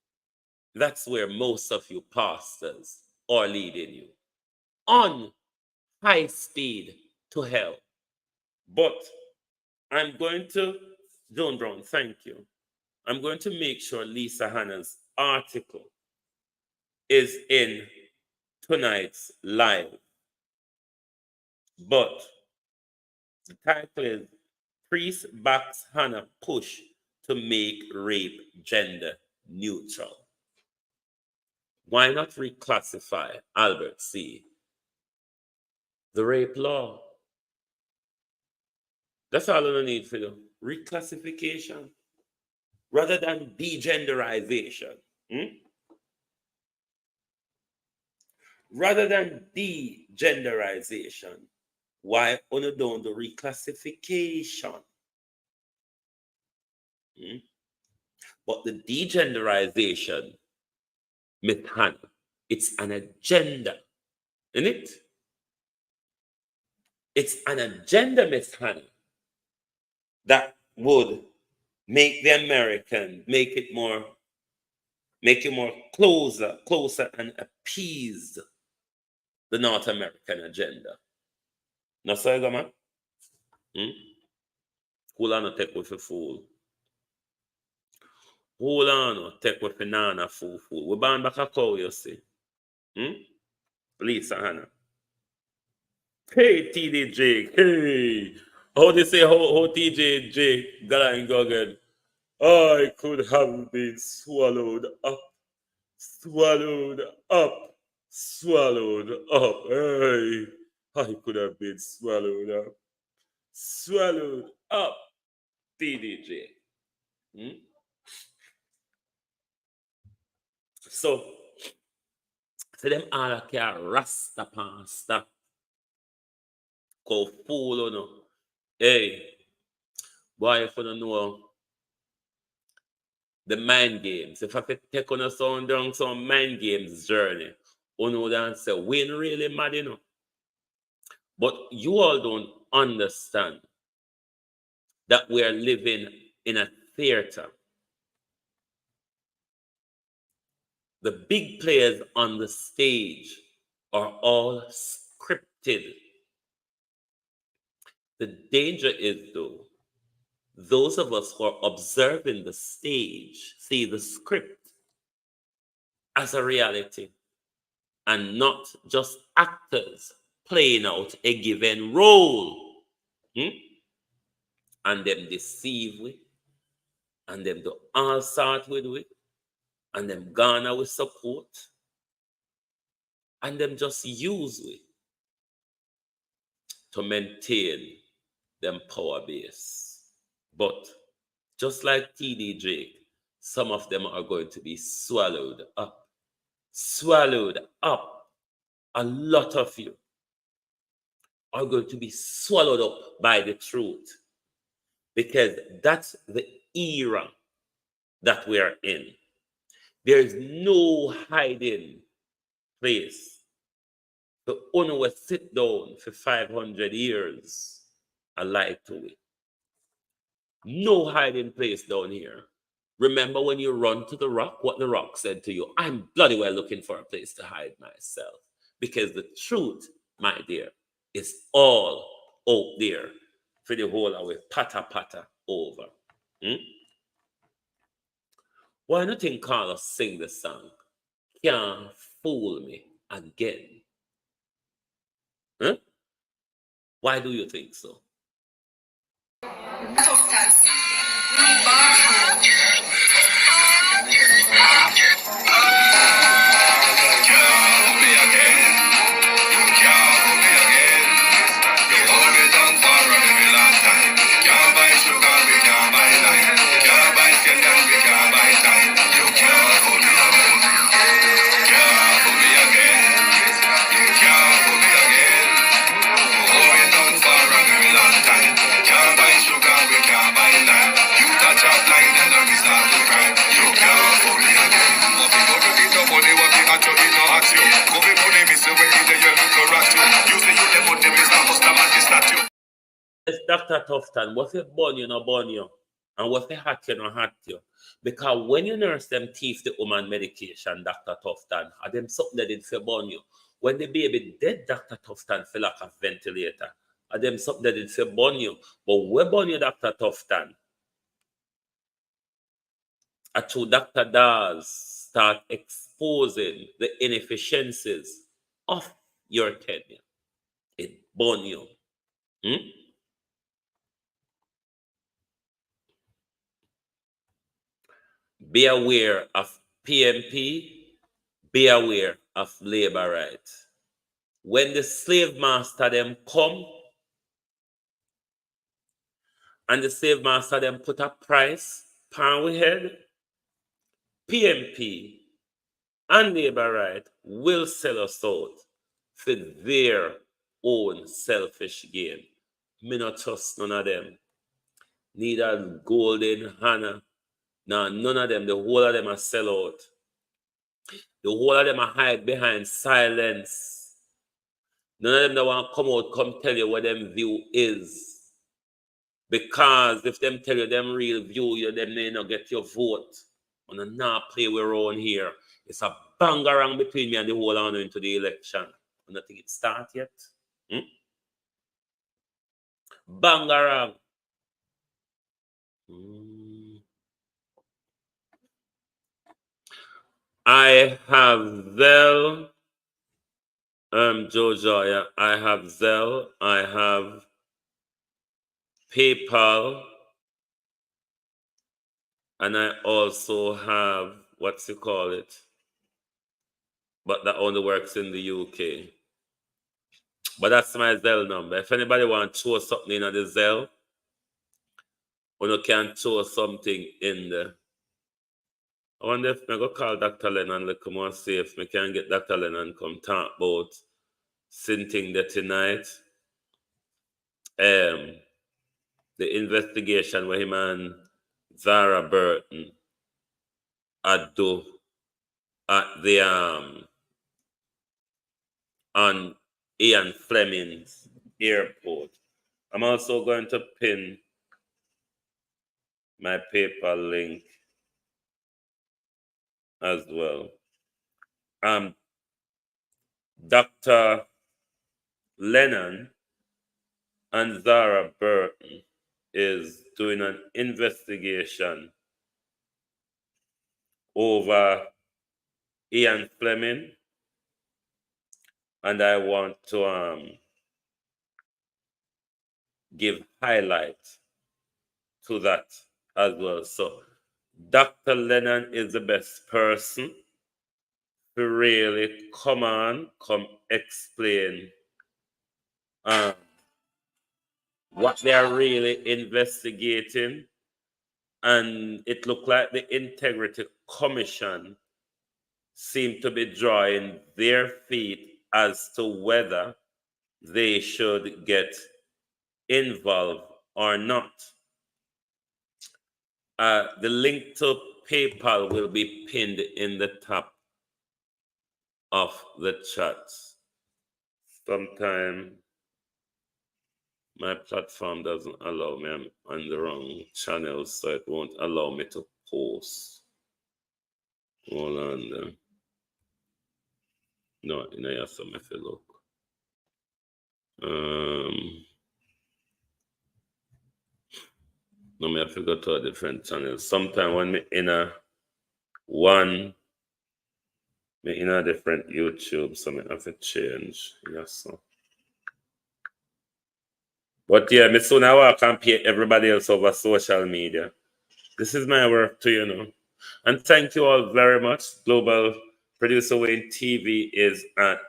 that's where most of you pastors are leading you. On high speed to hell. But I'm going to, Joan Brown, thank you. I'm going to make sure Lisa Hannah's article is in tonight's live. But the title is Priest Backs Hannah Push to Make Rape Gender Neutral. Why not reclassify, Albert C., the rape law? That's all I need for you. Reclassification rather than degenderization. Rather than degenderization, why only don't do reclassification? But the degenderization, Miss Hannah, it's an agenda, isn't it? It's an agenda, Miss Hannah, that would make the American, make it more closer and appease the North American agenda. Now, so man, hold on, take with a fool. Hold on, take with a nana fool. We ban back a cow, you see. Lisa Hannah. Hey, TDJ. Hey. How they say how TJ got and go again? I could have been swallowed up. Swallowed up. Swallowed up. Hey. I could have been swallowed up. Swallowed up. TDJ. So them all care rasta pasta. Go fool or no. Hey, boy, if you don't know the mind games, if I could take on a sound down some mind games journey, you know that say we ain't really mad, you know. But you all don't understand that we are living in a theater. The big players on the stage are all scripted. The danger is, though, those of us who are observing the stage see the script as a reality and not just actors playing out a given role. And them deceive we, and them do all sort with we, and them garner with support, and them just use we to maintain them power base. But just like TDJ, some of them are going to be swallowed up. Swallowed up. A lot of you are going to be swallowed up by the truth, because that's the era that we are in. There is no hiding place. The owner will sit down for 500 years and lie to it. No hiding place down here. Remember when you run to the rock, what the rock said to you? I'm bloody well looking for a place to hide myself. Because the truth, my dear, is all out there for the whole away, pata over. Why not think Carlos sing the song? Can't fool me again. Huh? Why do you think so? It's Dr. Tufton, what if burn you, no burn you? And what if hot you, no hot you? Because when you nurse them teeth, the woman medication, Dr. Tufton, are them something that did for burn you. When the baby dead, Dr. Tufton feel like a ventilator. Are them something that did for burn you. But where burn you, Dr. Tufton? A true Dr. Daz, start exposing the inefficiencies of your tenure. It burn you. Be aware of PMP. Be aware of labor rights. When the slave master them come and the slave master them put a price pan we head, PMP and labor right will sell us out for their own selfish gain. Me not trust none of them. Neither Golden Hannah. No, none of them. The whole of them are sell out. The whole of them are hide behind silence. None of them don't want to come out, come tell you what them view is. Because if them tell you them real view, you them may not get your vote. And not play with around here. It's a bangarang between me and the whole on into the election. I don't think it start yet. Bangarang. I have Zelle. Jojo, yeah. I have Zelle. I have PayPal. And I also have, what's you call it? But that only works in the UK. But that's my Zelle number. If anybody want to throw something in the Zelle, or you can throw something in there. I wonder if I go call Dr. Lennon and come and see if I can get Dr. Lennon come talk about something there tonight. The investigation where him and Zara Burton do at the on Ian Fleming's airport. I'm also going to pin my PayPal link as well. Dr. Lennon and Zara Burton is doing an investigation over Ian Fleming, and I want to give highlight to that as well. So Dr. Lennon is the best person to really come explain what they are really investigating. And it looked like the Integrity Commission seemed to be drawing their feet as to whether they should get involved or not. The link to PayPal will be pinned in the top of the chat. Sometimes my platform doesn't allow me. I'm on the wrong channel, so it won't allow me to post. Hold on there. No, you know, you have to make it look. No, I have to go to a different channel. Sometimes when me in a different YouTube, so I have to change. Yes, so. But yeah, me soon I will compare everybody else over social media. This is my work too, you know. And thank you all very much. Global Producer Wayne TV is at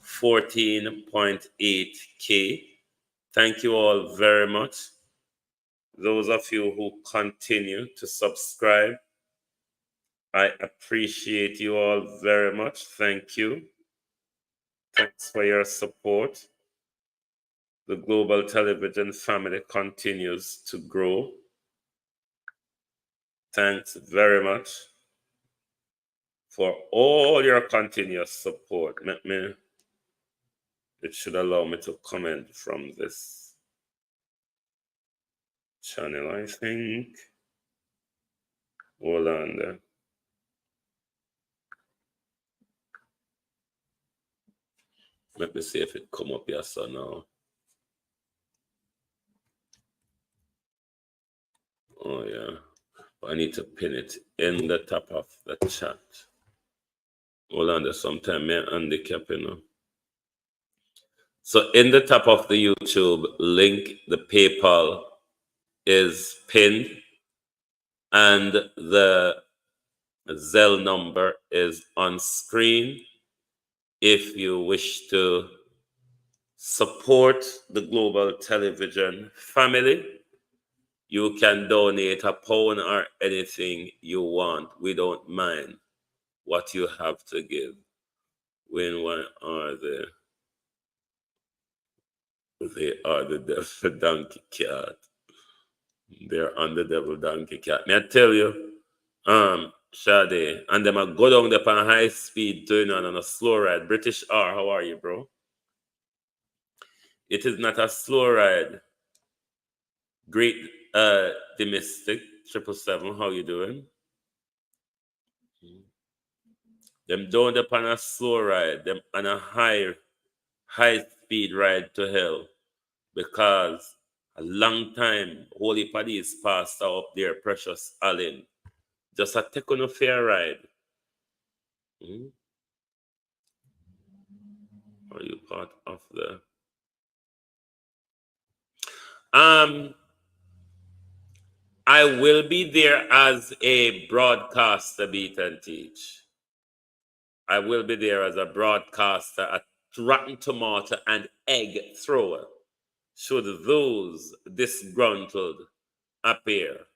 14.8K. Thank you all very much. Those of you who continue to subscribe, I appreciate you all very much. Thank you. Thanks for your support. The Global Television family continues to grow. Thanks very much for all your continuous support. It should allow me to comment from this channel, I think. Hold on there. Let me see if it come up here so now. Oh yeah. I need to pin it in the top of the chat. Hold on, there's sometime may handicap, you know. So in the top of the YouTube link, the PayPal is pinned and the Zelle number is on screen. If you wish to support the Global Television family, you can donate £1 or anything you want. We don't mind what you have to give. When one are they are the devil donkey cat. They're on the devil donkey cat. May I tell you, Sade, and them a go down there on high speed doing on a slow ride. British R, how are you, bro? It is not a slow ride. Great domestic 777, how you doing? Them down there on a slow ride, them on a high speed ride to hell, because a long time Holy Paddy's passed up there, Precious Allen. Just a take on a fair ride. Are you part of the I will be there as a broadcaster, Beat and Teach. I will be there as a broadcaster, a rotten tomato and egg thrower, should those disgruntled appear.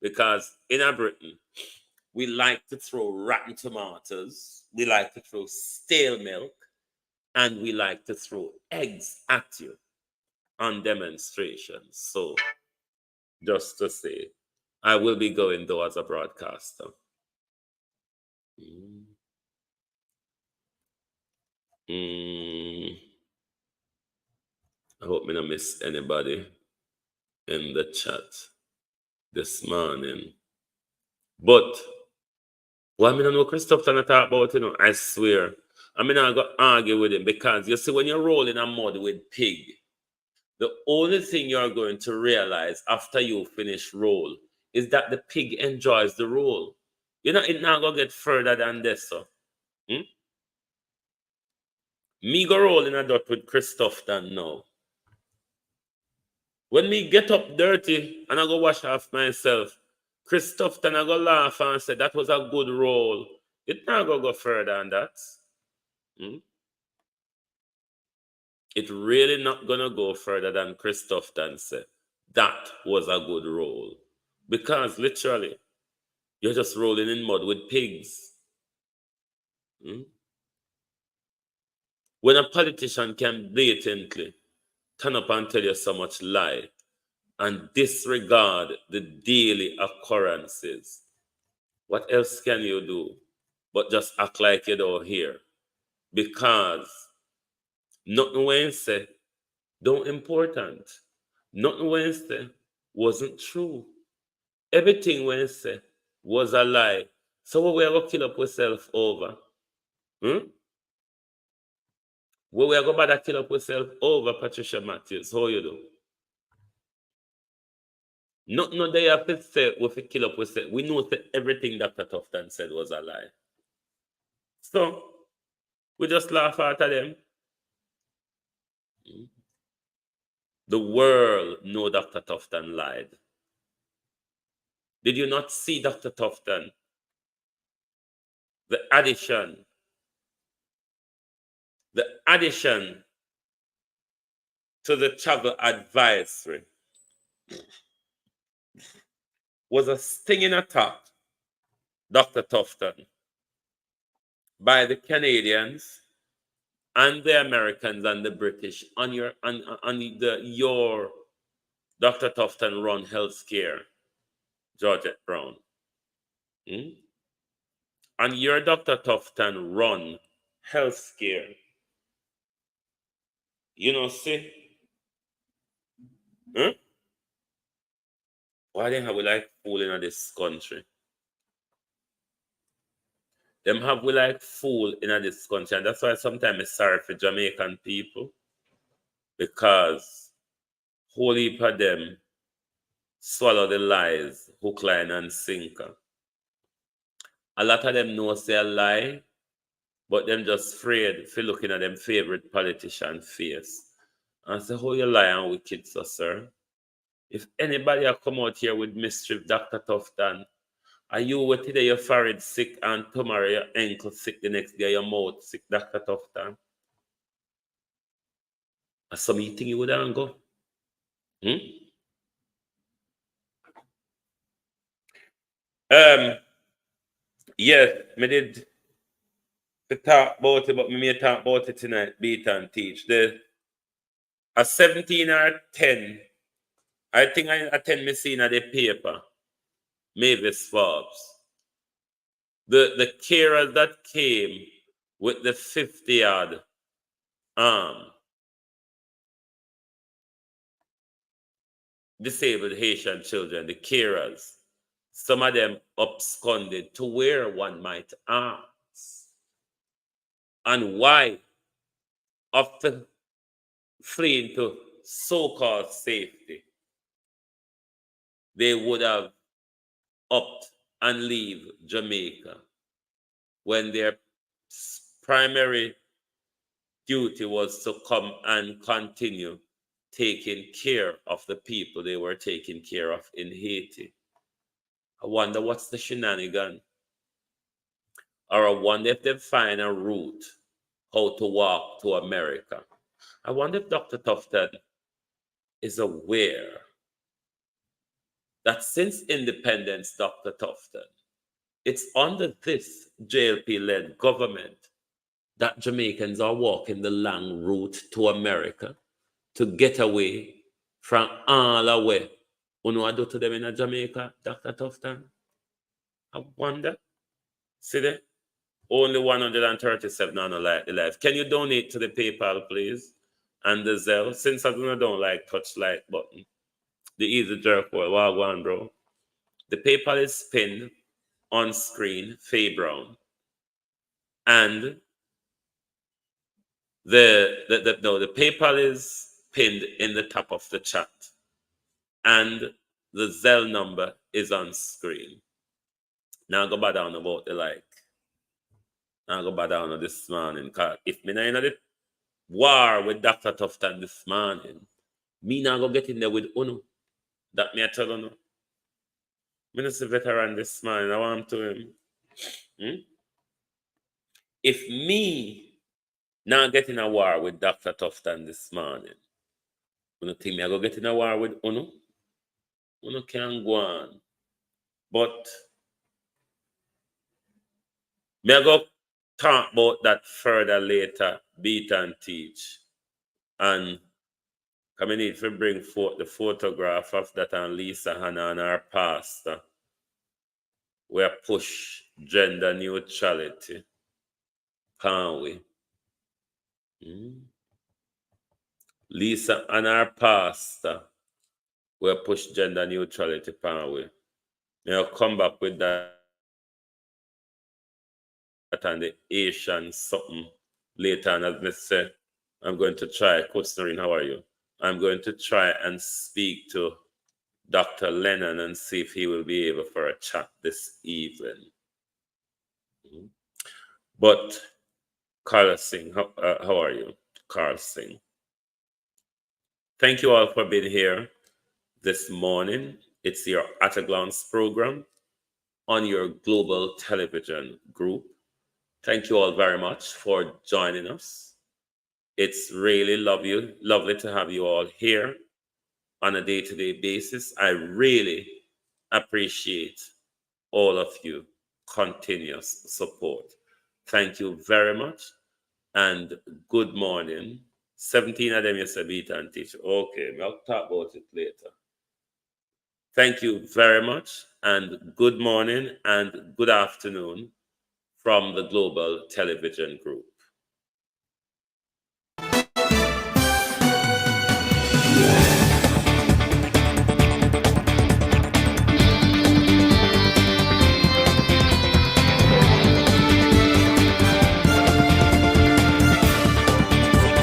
Because in our Britain, we like to throw rotten tomatoes, we like to throw stale milk, and we like to throw eggs at you on demonstrations. So, just to say, I will be going though as a broadcaster. I hope I don't miss anybody in the chat this morning. But what I don't know Christoph talk about, you know, I swear, I'm not going to argue with him, because you see, when you're rolling a mud with pig, the only thing you're going to realize after you finish roll is that the pig enjoys the roll. You know, it's not going to get further than this, so. Me go roll in a dot with Christoph than now. When me get up dirty and I go wash off myself, Christoph then I go laugh and say that was a good roll. It not go further than that. It really not gonna go further than Christoph then say that was a good roll. Because literally, you're just rolling in mud with pigs. When a politician can blatantly turn up and tell you so much lie and disregard the daily occurrences, what else can you do but just act like you don't hear? Because nothing when say don't important. Nothing when say wasn't true. Everything when say was a lie. So what we are going to kill up ourselves over? What we are going to kill up ourselves over, Patricia Matthews? How you do? Not they have to say we have kill up ourselves. We know that everything Dr. Tufton said was a lie. So we just laugh at them. The world know Dr. Tufton lied. Did you not see Dr. Tufton? The addition to the travel advisory was a stinging attack, Dr. Tufton, by the Canadians and the Americans and the British on your Dr. Tufton run healthcare, Georgette Brown. And your Dr. Tufton run healthcare. You know, see? Why they have we like fool in this country? Them have we like fool in this country, and that's why sometimes it's sorry for Jamaican people, because whole heap of them swallow the lies, hook, line, and sinker. A lot of them know say a lie, but them just afraid for looking at them favorite politician face. And say, how you lie and wicked, so sir? If anybody have come out here with mischief, Dr. Tufton, are you with today your forehead sick and tomorrow your ankle sick, the next day your mouth sick, Dr. Tufton? As some you think you would have go? Yeah, me did talk about it, but me may talk about it tonight, beat and teach. A 17 or 10, I think I attend me seen at the paper, Mavis Forbes. The carers that came with the 50-yard disabled Haitian children, the carers, some of them absconded to where, one might ask. And why? After fleeing to so-called safety, they would have upped and leave Jamaica when their primary duty was to come and continue taking care of the people they were taking care of in Haiti. I wonder what's the shenanigan? Or I wonder if they find a route how to walk to America. I wonder if Dr. Tufton is aware that since independence, Dr. Tufton, it's under this JLP-led government that Jamaicans are walking the long route to America to get away from all the way. You know what I do to them in Jamaica, Dr. Tufton? I wonder. See there? Only 137 on the live. Can you donate to the PayPal, please? And the Zelle. Since I don't like touch like button. The easy jerk boy. Wagwan, bro. The PayPal is pinned on screen, Faye Brown. And the PayPal is pinned in the top of the chat. And the Zelle number is on screen. Now go back down about the like. Now go back down on this morning. Because if me not in the war with Dr. Tufton this morning, me not go get in there with Uno. That me I tell you. Me not a veteran this morning. I want to him. If me not get in a war with Dr. Tufton this morning, you don't think me I go get in a war with Uno? Uno can go on. But me I go talk about that further later, beat and teach. And I need to bring forth the photograph of that and Lisa Hannah and our pastor. We push gender neutrality. Can't we? Lisa and our pastor. We push gender neutrality, can't we? I'll come back with that and the Asian something later. And as I said, I'm going to try. Coach Noreen, how are you? I'm going to try and speak to Dr. Lennon and see if he will be able for a chat this evening. But Carl Singh, how are you? Carl Singh. Thank you all for being here this morning. It's your At a Glance program on your global television group. Thank you all very much for joining us. It's really lovely to have you all here on a day-to-day basis. I really appreciate all of you continuous support. Thank you very much and good morning. 17 of them you said beat and teach. Okay, I'll talk about it later. Thank you very much and good morning and good afternoon from the Global Television Group.